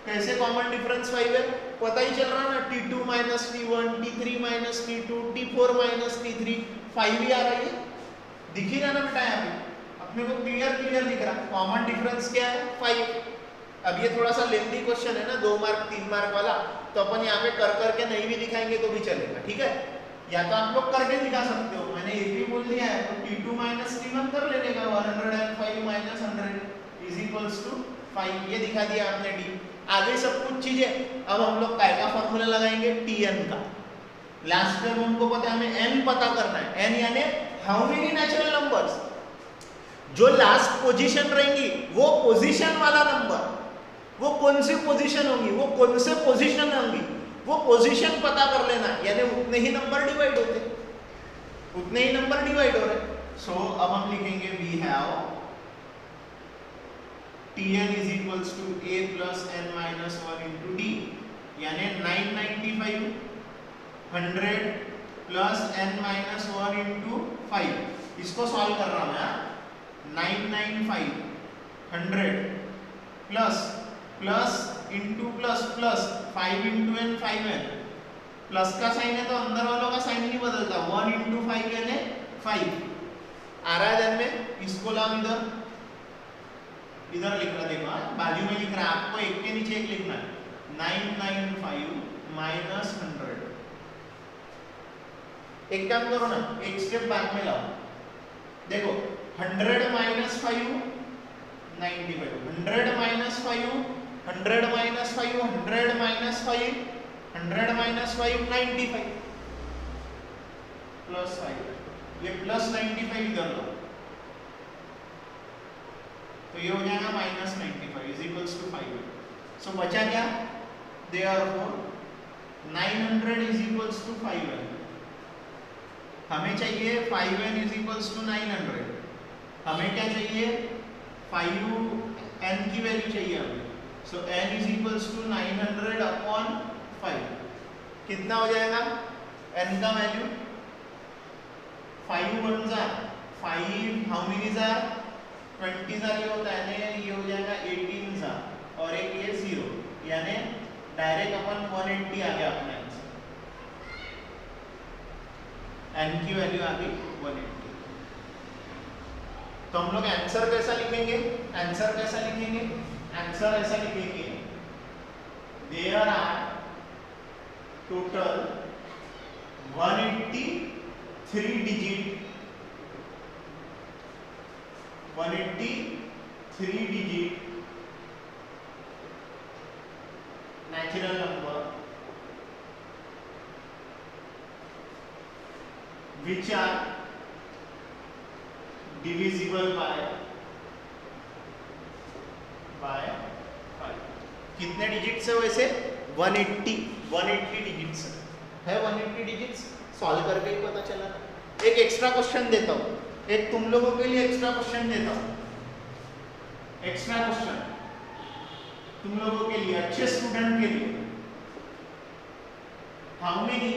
कैसे कॉमन डिफरेंस 5 है पता ही चल रहा ना, t2 minus t1, t3 minus t2, t4 minus t3, 5 ही आ रहा है, दिख ही रहा ना बेटा यहाँ पे, अपने को क्लियर दिख रहा। कॉमन डिफरेंस क्या है 5। अब ये थोड़ा सा लेंथी क्वेश्चन है ना, 2 मार्क 3 मार्क वाला, तो अपन यहाँ पे कर करके नहीं भी दिखाएंगे तो भी चलेगा, ठीक है। या तो आप लोग करके दिखा सकते हो, मैंने एक भी बोल दिया है, तो t2 माइनस t1 कर लेने का, 105 माइनस 100 इज इक्वल्स टू 5, ये दिखा दिया आपने डी। आगे सब कुछ चीजें अब हम लोग काय का फॉर्मूला लगाएंगे, टीएन का। लास्ट टाइम हमको पता है हमें एन पता करना है, एन यानी हाउ मेनी नेचुरल नंबर्स, जो लास्ट पोजीशन रहेंगी वो पोजीशन वाला नंबर, वो कौन सी पोजीशन होगी, वो कौन से पोजीशन होंगी, वो पोजीशन पता कर लेना, यानी उतने ही नंबर डिवाइड होते, उतने ही नंबर डिवाइड हो रहे। सो अब हम लिखेंगे we have Tn is equals to a plus n minus 1 into d, यानी 995 100 plus n minus 1 into 5, इसको सॉल्व कर रहा मैं। 995 100 plus plus into plus plus 5 into n 5n, plus का साइन है तो अंदर वालों का साइन नहीं बदलता, 1 इंटू 5 यानी 5 आ रहा है ध्यान में। इसको लाओ इधर लिख रहा, देखो बाजू में लिख रहा है, आपको एक के नीचे एक लिखना है। 995 माइनस 100, एक काम करो ना, एक स्टेप बाद में लाओ, देखो 100 minus 5 95, 100 minus 5 100 minus 5 100 minus 5 100 minus 5 95 plus 5, ये प्लस 95 इधर लो तो ये हो जाएगा माइनस 95 इज इक्वल्स टू 5। सो बचा क्या, therefore 900 is equals to 5n, हमें चाहिए 5n इज इक्वल्स टू 900, हमें क्या चाहिए 5n की वैल्यू चाहिए हमें। So n is equals to 900 upon 5, कितना हो जाएगा n का वैल्यू, 5 1 जा 5, हाउ मेनी जा 20 जा, ये होता है ना, ये हो जाएगा 18 जा, और एक ये 0, यानी डायरेक्ट अपन 180 आ गया अपना आंसर, n की वैल्यू आ गई 180। तो हम लोग आंसर कैसा लिखेंगे, आंसर कैसा लिखेंगे, आंसर ऐसा लिखेंगे, there are total 183 digit 183 digit natural number which are divisible by 5। कितने डिजिट्स है वैसे 180 डिजिट्स है, 180 डिजिट्स सॉल्व करके ही पता चला। एक एक्स्ट्रा क्वेश्चन देता हूँ, एक तुम लोगों के लिए एक्स्ट्रा क्वेश्चन देता हूं, एक्स्ट्रा क्वेश्चन तुम लोगों के लिए, अच्छे स्टूडेंट के लिए। How many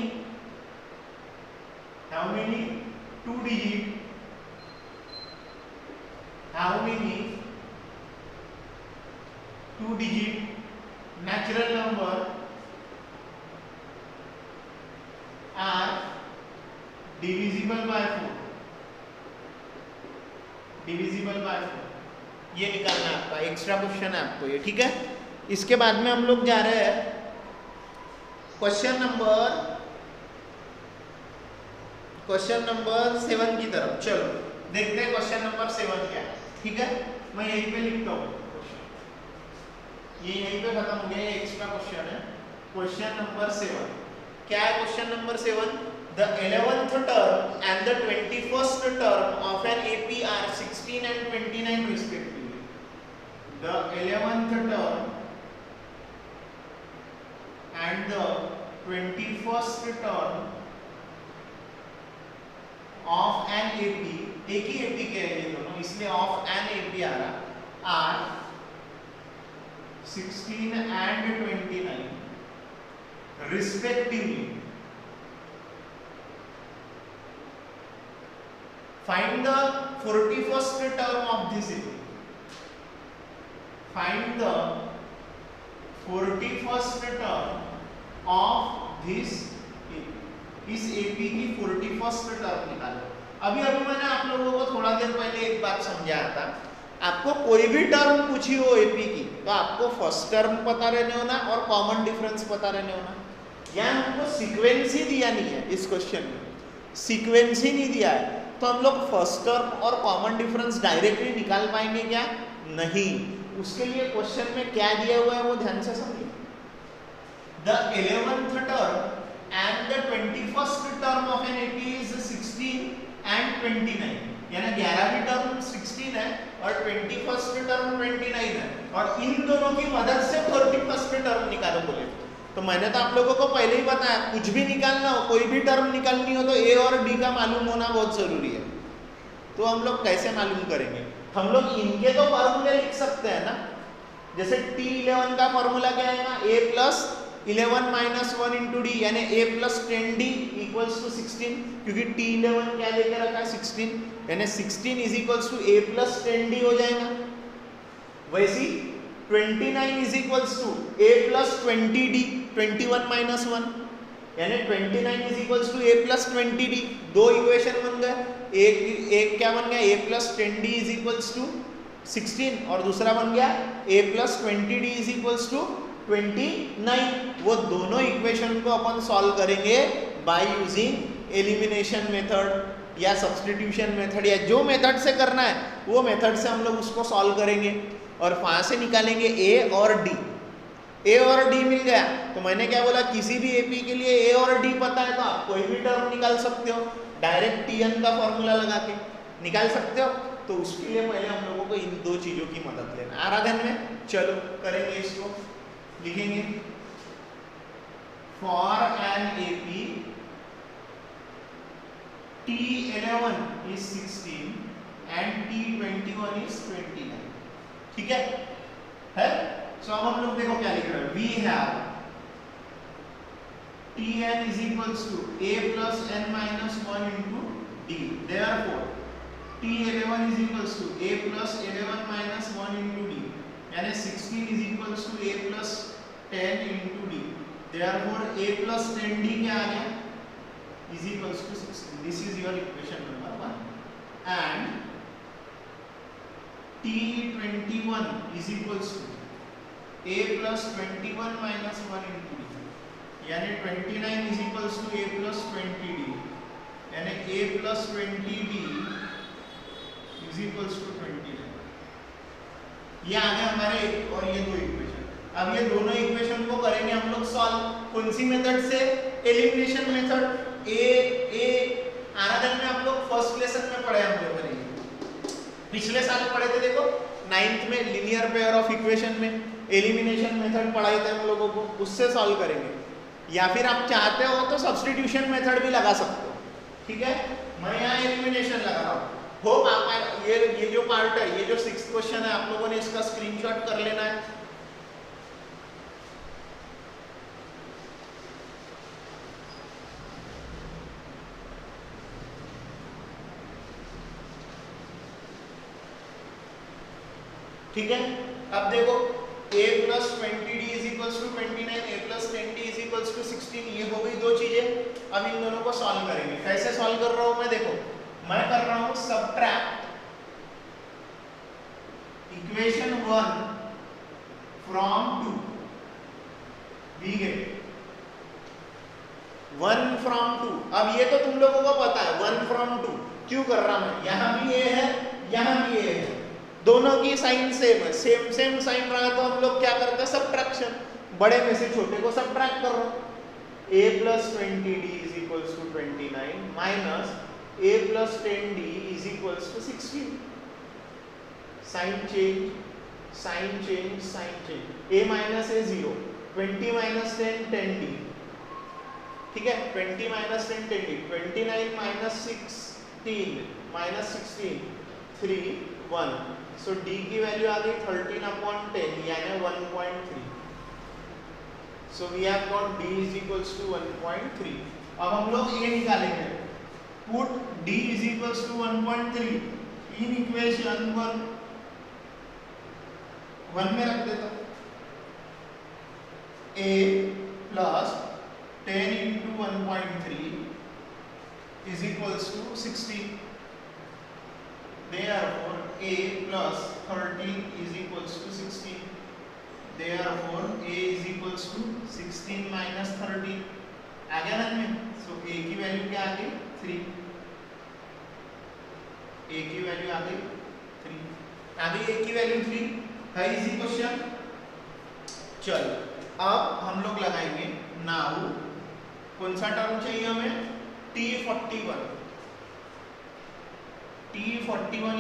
2 digit, how many 2 digit natural number are divisible by 4, divisible by 4, ये निकालना है आपका, एक्स्ट्रा क्वेश्चन है आपको ये, ठीक है। इसके बाद में हम लोग जा रहे हैं क्वेश्चन नंबर 7 की तरफ। चलो देखते हैं क्वेश्चन नंबर 7 क्या है, ठीक है। मैं यहीं पे लिखता हूँ क्वेश्चन, ये यहीं पे खत्म हो गया, एक्स्ट्रा क्वेश्चन है। क्वेश्चन नंबर 7 क्या है, question number 7, the 11th term and the 21st term of an AP are 16 and 29 respectively. The 11th term and the 21st term of an AP, एक ही AP के हैं ये दोनों, इसलिए of an AP आ रहा, are 16 and 29 respectively. Find the 41st term of this AP. Find the 41st term of this AP. इस AP की 41st term निकालो। अभी मैंने आप लोगों को थोड़ा देर पहले एक बात समझाया था, आपको कोई भी टर्म पूछी हो AP की तो आपको फर्स्ट टर्म पता रहने होना और कॉमन डिफरेंस पता रहने होना। यहाँ हमको सीक्वेंस ही दिया नहीं है, इस क्वेश्चन में सीक्वेंस ही नहीं दिया है, तो हम लोग फर्स्ट टर्म और कॉमन डिफरेंस डायरेक्टली निकाल पाएंगे क्या? नहीं, उसके लिए क्वेश्चन में क्या दिया हुआ है वो ध्यान से समझिए। The 11th term and the 21st term of an AP is 16 and 29, यानी 11वीं टर्म 16 है और 21st टर्म 29 है, और इन दोनों की मदद से 31st टर्म निकालो बोले। तो मैंने तो आप लोगों को पहले ही बताया, कुछ भी निकालना हो, कोई भी टर्म निकालनी हो तो ए और डी का मालूम होना बहुत जरूरी है। तो हम लोग कैसे मालूम करेंगे? हम लोग इनके तो फॉर्मूले लिख सकते हैं ना, जैसे T11 का फॉर्मूला क्या आएगा, a plus 11 minus 1 into d, यानी a plus 10d equals to 16, क्योंकि T11 क्या लेके रखा है 16, यानी 16 is equals to a plus 10d हो जाएगा। वैसी 29 is equals to a plus 20d, 21 minus 1, यानी 29 is equals to a plus 20d। दो इक्वेशन बन गए, एक क्या बन गया, a plus 10d is equals to 16, और दूसरा बन गया a plus 20d is equals to 29। वो दोनों इक्वेशन को अपन सॉल्व करेंगे बाय यूजिंग एलिमिनेशन मेथड या सब्स्टिट्यूशन मेथड, या जो मेथड से करना है वो मेथड से हम लोग उसको सॉल्व करेंगे और वहां से निकालेंगे a और d। a और d मिल गया तो मैंने क्या बोला, किसी भी एपी के लिए a और d पता है तो आप कोई भी टर्म निकाल सकते हो, डायरेक्ट Tn का फॉर्मूला लगा के निकाल सकते हो। तो उसके लिए पहले हम लोगों को इन दो चीजों की मदद लेना। आराधन में चलो करेंगे, इसको लिखेंगे for an AP T11 is 16 and T21 is 29, ठीक है? सो अब हम लोग देखो क्या लिख रहे हैं, we have Tn is equals to a plus n minus 1 into d, therefore T11 is equals to a plus 11 minus 1 into d, यानी 16 is equals to a plus 10 into d, therefore a plus 10d क्या आ गया, is equals to 16। this is your equation number 1, and T21 is equals to a plus 21 minus 1 into d, यानी 29 is equals to a plus 20d, यानी a plus 20d is equals to 29। ये आ गया हमारे एक और ये दो इक्वेशन। अब ये दोनों इक्वेशन को करेंगे हम लोग सॉल्व, कौन सी मेथड से, एलिमिनेशन मेथड। ए आराधन में आप लोग फर्स्ट लेसन में पढ़े हम लोगों ने, पिछले साल पढ़े थे, देखो 9th में लीनियर पेयर ऑफ इक्वेशन में एलिमिनेशन मेथड पढ़ाए थे हम लोगों को, उससे सॉल्व करेंगे। या फिर आप चाहते हो तो सब्स्टिट्यूशन मेथड भी लगा सकते हो, ठीक है? मैं यहाँ एलिमिनेशन लगा रहा हूँ। होप आप ये जो पार्ट है, ये जो 6th क्वेश्चन है, आप लोगों ने इसका स्क्रीनशॉट कर लेना है। ठीक है? अब देखो a plus 20d is equals to 29, a plus 10d is equals to 16, ये हो गई दो चीजें। अब इन दोनों को सॉल्व करेंगे। कैसे सॉल्व कर रहा हूं मैं, देखो मैं कर रहा हूं subtract equation 1 from 2, we get 1 from 2। अब ये तो तुम लोगों को पता है 1 फ्रॉम 2 क्यों कर रहा हूं, यहां भी a है यहां भी a है, दोनों की साइन सेम है, सेम साइन रहा तो हम लोग क्या करते हैं, सब्ट्रैक्शन, बड़े में से छोटे को सब्ट्रैक्ट कर रहा हूं। a plus 20d is equals to 29 minus a plus 10d is equals to 16, sign change, a minus a 0, 20 minus 10 10d, ठीक है? 20 minus 10 10d, 29 minus 16 3 1, so d की वैल्यू आ गई 13/10 यानी 1.3। So we have got d is equals to 1.3। अब हम लोग a निकालेंगे, put d is equals to 1.3 in equation 1 में रख देता हूं, a plus 10 into 1.3 is equals to 16, therefore a plus 13 is equals to 16, therefore a is equals to 16 minus 13 आ गया ना में। सो a की वैल्यू क्या आ गई 3, a की वैल्यू आ गई 3। आगे a की वैल्यू 3 है, इजी क्वेश्चन। चल अब हम लोग लगाएंगे नाउ, कौन सा टर्म चाहिए हमें, T41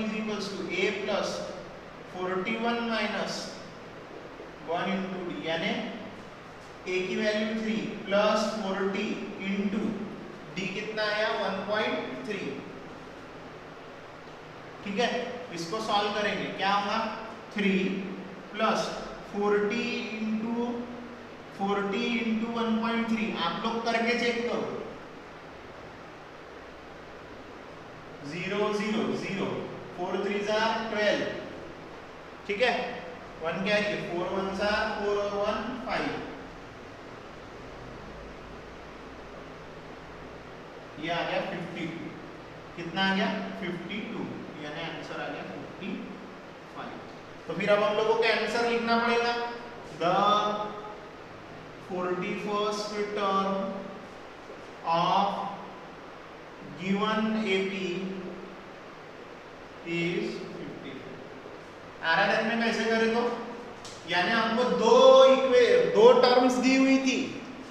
is equals to a plus 41 minus 1 into d, यानी a की वैल्यू 3 प्लस 40 इंटू डी कितना आया 1.3। ठीक है, इसको सॉल्व करेंगे, क्या होगा 3 प्लस 40 इंटू 1.3, आप लोग करके चेक करो, 0 0 0 4 3 जा 12, ठीक है, 1 कैरी 4 1 जा 4 और 1 5, ये आ गया 52, कितना आ गया 52, यानी आंसर आ गया 55। तो फिर अब हम लोगों को आंसर लिखना पड़ेगा, the 41st term of given AP is 50। RRN में कैसे करें, तो यानी हमको दो टर्म्स दी हुई थी,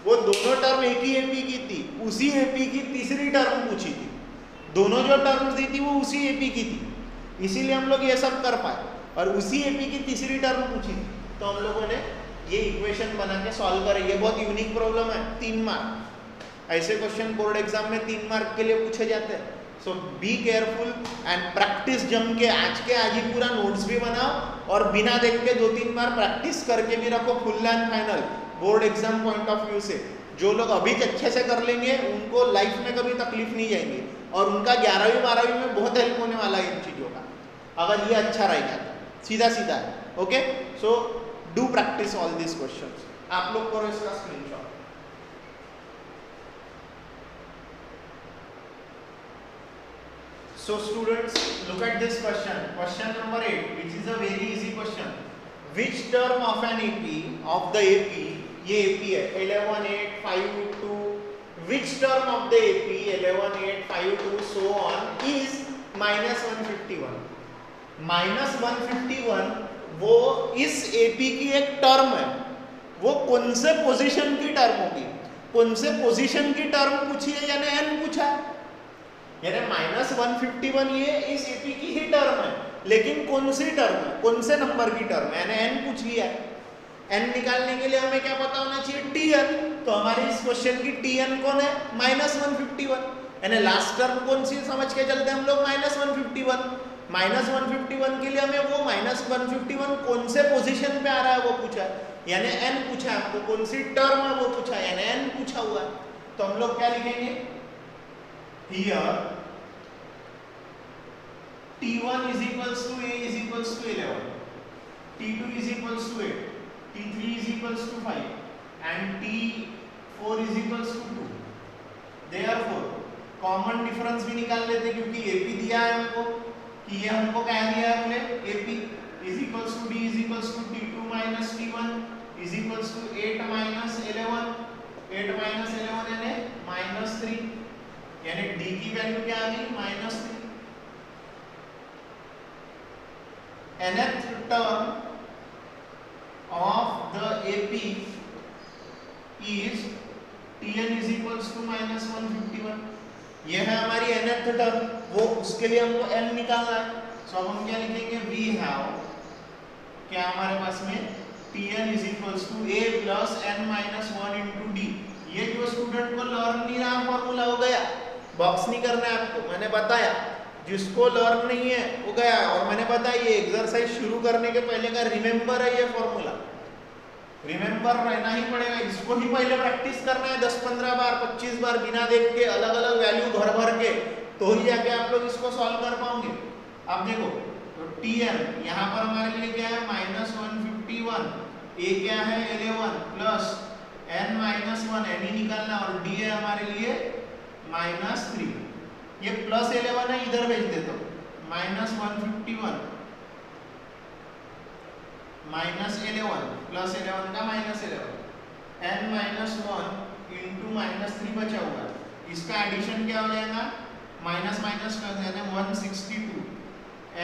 वो दोनों टर्म एक ही AP की थी, उसी AP की तीसरी टर्म पूछी थी, दोनों जो टर्म्स दी थी वो उसी AP की थी, इसीलिए हम लोग ये सब कर पाए, और उसी AP की तीसरी टर्म पूछी थी, तो हम लोगों ने ये इक्वेशन बना के सॉल्व करे। ये बहुत यूनिक प्रॉब्लम है, 3 मार्क, ऐसे क्वेश्चन बोर्ड एग्जाम में 3 मार्क के लिए पूछे जाते हैं। सो बी केयरफुल एंड प्रैक्टिस जम के आज ही पूरा नोट्स भी बनाओ और बिना देख के 2-3 बार प्रैक्टिस करके भी रखो, full and final board exam point of view से। जो लोग अभी अच्छे से कर लेंगे उनको लाइफ में कभी तकलीफ नहीं जाएंगी, और उनका 11वीं 12वीं में बहुत हेल्प होने वाला है इन चीज़ों का, अगर ये अच्छा रहेगा तो सीधा सीधा है। Okay, so do practice all this questions. आप लोग करो इसका screenshot. So students, look at this question. Question number 8, which is a very easy question. Which term of an AP, of the AP, ये AP है 11 8 5 2, which term of the AP 11 8 5 2 so on is -151? -151 वो इस AP की एक term है, वो कौन से पोजीशन की टर्म होगी, कौन से पोजीशन की टर्म पूछी है, यानी n पूछा है, यानी -151 ये इस AP की ही टर्म है, लेकिन कौन सी टर्म है, कौन से नंबर की टर्म है, यानी n पूछ लिया है। n निकालने के लिए हमें क्या पता होना चाहिए, Tn, तो हमारे इस क्वेश्चन की Tn कौन है, -151, यानी लास्ट टर्म कौन सी समझ के चलते हैं हम लोग, -151। -151 के लिए हमें वो -151 कौन से पोजीशन पे आ रहा है वो पूछा है, यानी n पूछा है हमको, कौन सी टर्म है वो पूछा है, यानी n पूछा हुआ है। तो हम लोग क्या लिखेंगे, here T1 is equals to A is equals to 11, T2 is equals to 8, T3 is equals to 5 and T4 is equals to 2। Therefore common difference भी निकाल लेते, क्योंकि AP दिया है हमको, कि ये हमको क्या दिया है बोले, AP is equals to D is equals to T2 minus T1 is equals to 8 minus 11, 8 minus 11 यानी -3, यानी D की वैल्यू क्या आ गई, -3। nth term of the AP is Tn is equals to -151। ये है हमारी nth टर्म, वो उसके लिए हमको n निकालना है। सो अब हम क्या लिखेंगे, वी हैव, क्या हमारे पास में Tn is equals to A plus n minus 1 into D। ये जो स्टूडेंट को लर्न नहीं रहा फॉर्मूला हो गया, बॉक्स नहीं करना है आपको, मैंने बताया, जिसको लर्न नहीं है वो गया। और मैंने बताया ये एक्सरसाइज शुरू करने के पहले का रिमेंबर है, ये फॉर्मूला रिमेंबर रहना ही पड़ेगा, इसको ही पहले प्रैक्टिस करना है 10-15 बार 25 बार बिना देख के, अलग अलग वैल्यू भर भर के, तो ही जाके आप लोग इसको सॉल्व कर पाओगे। अब देखो, तो Tn यहाँ पर हमारे लिए क्या है, -151, A क्या है 11 प्लस n -1, n ही निकालना, और D है हमारे लिए -3, ये +11 है, इधर भेज देता हूँ, -151 -11 +11 का -11, n -1 इंटू -3 बचा हुआ है, इसका एडिशन क्या हो जाएगा, माइनस कर देना 162,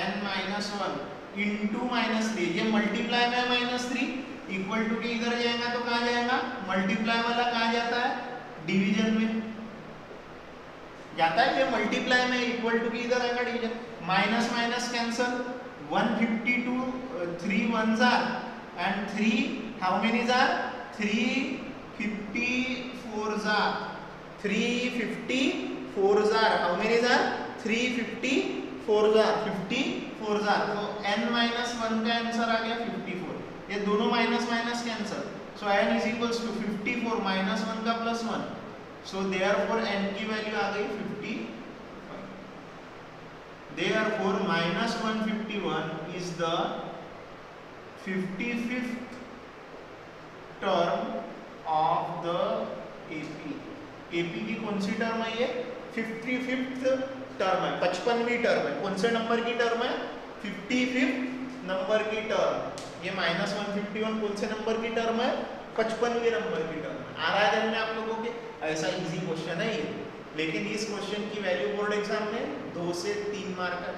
n -1 इंटू -3, ये मल्टीप्लाई में -3 इक्वल टू के इधर जाएगा तो कहाँ जाएगा, मल्टीप्लाई वाला कहाँ जाता है, डिवीजन में जाता है, ये मल्टीप्लाई में इक्वल टू के इधर आएगा division, minus minus cancel, 152 3 1s are and 3 how many are 354s are 354s are how many are 354s are 54s are, तो n minus 1 का आंसर आ गया 54, ये दोनों minus minus cancel, so n is equals to 54 minus 1 का plus 1, so therefore n की वैल्यू आ गई 55, therefore minus 151 is the 55th term of the AP. AP की कौन सी टर्म है, ये 55th टर्म है, 55वीं टर्म है, कौन से नंबर की टर्म है, 55th नंबर की टर्म, ये -151 कौन से नंबर की टर्म है, 55वें नंबर की टर्म है। आ रहा है ध्यान में आप लोगों के, ऐसा इजी क्वेश्चन है ये, लेकिन इस क्वेश्चन की वैल्यू बोर्ड एग्जाम में 2 से 3 मार्क है,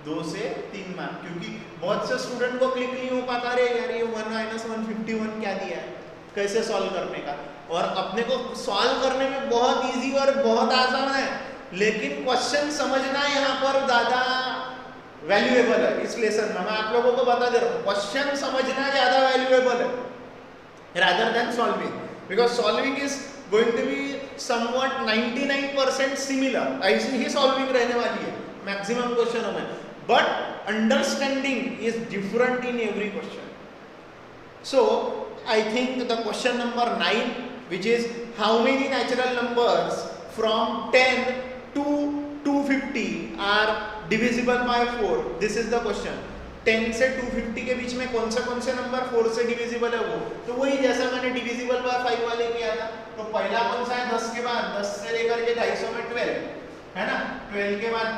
2 से 3 मार्क, क्योंकि बहुत से स्टूडेंट को क्लिक नहीं हो पाता, रे यार ये 1 - 151 क्या दिया है, कैसे सॉल्व करने का, और अपने को सॉल्व करने में बहुत इजी और बहुत आसान है, लेकिन क्वेश्चन समझना यहाँ पर ज्यादा वैल्यूएबल है। इस लेसन में मैं आप लोगों को बता दे रहा हूँ, क्वेश्चन समझना ज्यादा वैल्यूएबल है rather than solving, because solving is going to be somewhat 99% similar, ऐसी ही सॉल्विंग रहने वाली है मैक्सिमम क्वेश्चनों में, but understanding is different in every question. So I think the question number 9 which is how many natural numbers from 10 to 250 are divisible by 4, this is the question। 10 से 250 के बीच में कौन से नंबर 4 से डिविजिबल है, वो तो वही जैसा मैंने डिविजिबल बाय 5 वाले किया था, तो पहला कौन सा है 10 के बाद, 10 से लेकर के 250 में 12 है ना, 12 के बाद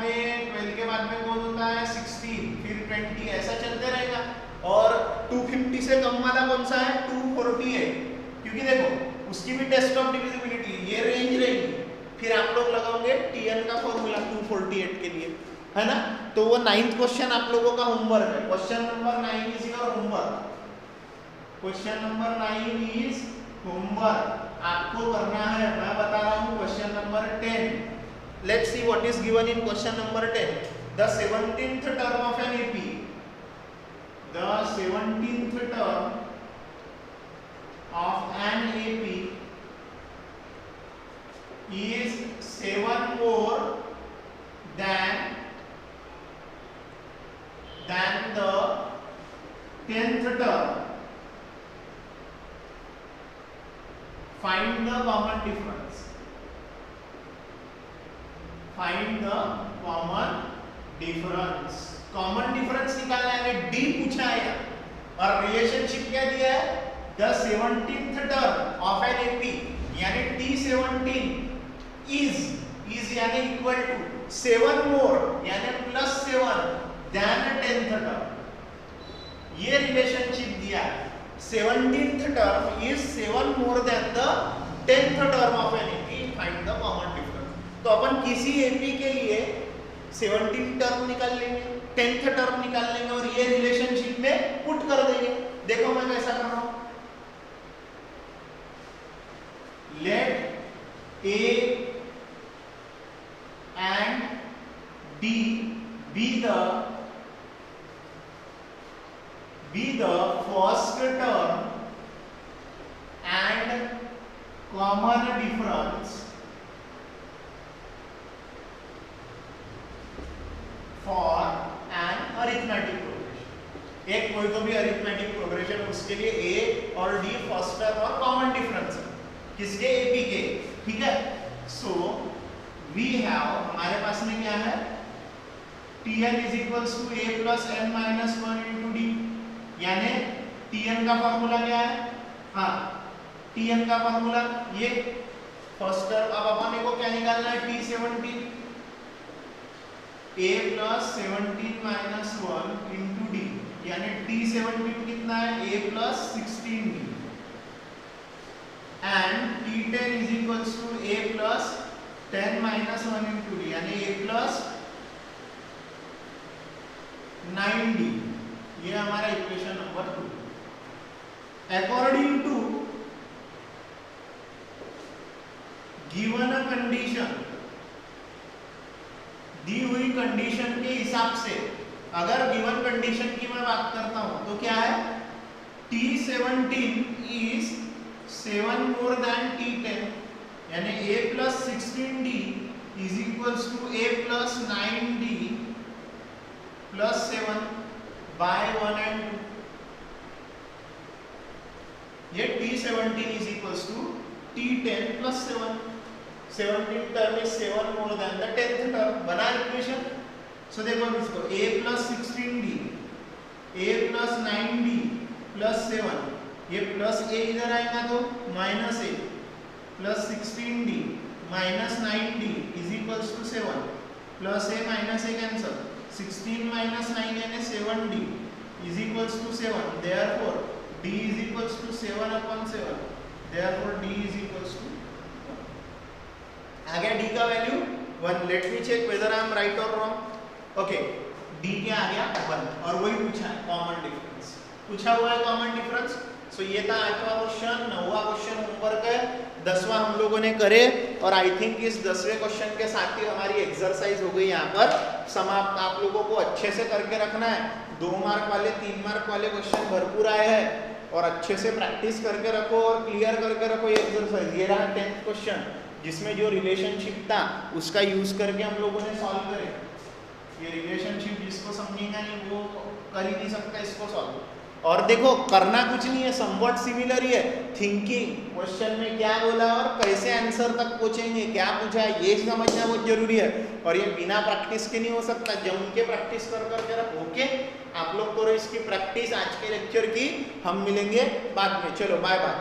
में कौन होता है 16, फिर 20, ऐसा चलते रहेगा, और 250 से कम वाला कौन सा है 248, क्योंकि देखो उसकी भी टेस्ट ऑफ डिविजिबिलिटी ये रेंज रहेगी, फिर आप लोग लगाओगे TN का फॉर्मूला 248 के लिए, है ना, तो वो 9th क्वेश्चन आप लोगों का होमवर्क है, question number 9 is your homework, question number 9 is homework, आपको करना है, मैं बता रहा हूँ question number 10, let's see what is given in question number 10, the 17th term of an AP, the 17th term of an AP is 7 more than the 10th term. Find the common difference. Find the common difference. Common difference निकालना है, D पूछा है और relationship क्या दिया है, the 17th term of an AP यानी T17 is यानी equal to 7 more यानी +7 than 10th term, ये रिलेशनशिप दिया है, 17th term is 7 more than the 10th term of an AP, find the common difference। तो अपन किसी AP के लिए 17th टर्म निकाल लेंगे, 10th टर्म निकाल लेंगे और ये रिलेशनशिप में पुट कर देंगे। देखो मैं कैसा कर रहा हूं, let A and D be the first term and common difference for an arithmetic progression। एक कोई तो भी अरिथमेटिक प्रोग्रेशन, उसके लिए A और D फर्स्ट टर्म और कॉमन डिफरेंस है, किसके AP के, ठीक है। सो वी हैव, हमारे पास में क्या है, Tn is equals to A plus n minus 1 into D, यानी Tn का फॉर्मूला क्या है, हाँ Tn का फॉर्मूला ये फर्स्ट टर्म, अब अपन को क्या निकालना है, T17 A plus 17 minus 1 into D, यानी T17 कितना है, A plus 16D, and T10 is equals to A plus 10 minus 1 into D, यानी A plus 9d, ये हमारा equation number 2। According to given condition, दी हुई कंडीशन के हिसाब से, अगर गिवन कंडीशन की मैं बात करता हूं तो क्या है, T17 is 7 more then T10, यानी a plus 16d is equals to a plus 9d plus 7 by 1 and 2। ये T17 is equals to T10 plus 7, 17 term is 7 more than the 10th term, बना इक्वेशन। सो देखो इसको a plus 16d, a plus 9d plus 7, ये plus a इधर आएगा तो minus a plus 16d minus 9d is equals to 7, plus a minus a cancel, 16 minus 9 यानी 7d is equals to 7, therefore d is equals to 7 upon 7, therefore d is equals to, आ गया d का value 1। Let me check whether I am right और wrong. Okay, d क्या आ गया 1, और वही पूछा है कॉमन डिफरेंस, पूछा हुआ है कॉमन डिफरेंस। सो ये था 8वां क्वेश्चन, 9वां क्वेश्चन होमवर्क है, 10वां हम लोगों ने करे, और आई थिंक इस 10वें क्वेश्चन के साथ ही हमारी एक्सरसाइज हो गई यहाँ पर समाप्त। आप लोगों को अच्छे से करके रखना है, 2 मार्क वाले 3 मार्क वाले क्वेश्चन भरपूर आए हैं, और अच्छे से प्रैक्टिस करके रखो और क्लियर करके रखो ये एक्सरसाइज। ये रहा 10th क्वेश्चन, जिसमें जो रिलेशनशिप था उसका यूज करके हम लोगों ने सॉल्व करे। ये रिलेशनशिप जिसको समझेगा नहीं वो कर ही नहीं सकता इसको सॉल्व। और देखो करना कुछ नहीं है, समवट सिमिलर ही है, थिंकिंग क्वेश्चन में क्या बोला और कैसे आंसर तक पहुंचेंगे, क्या पूछा है, ये समझना बहुत जरूरी है। और ये बिना प्रैक्टिस के नहीं हो सकता, जम के प्रैक्टिस कर करके रखो। ओके, आप लोग करो इसकी प्रैक्टिस आज के लेक्चर की, हम मिलेंगे बाद में। चलो बाय बाय।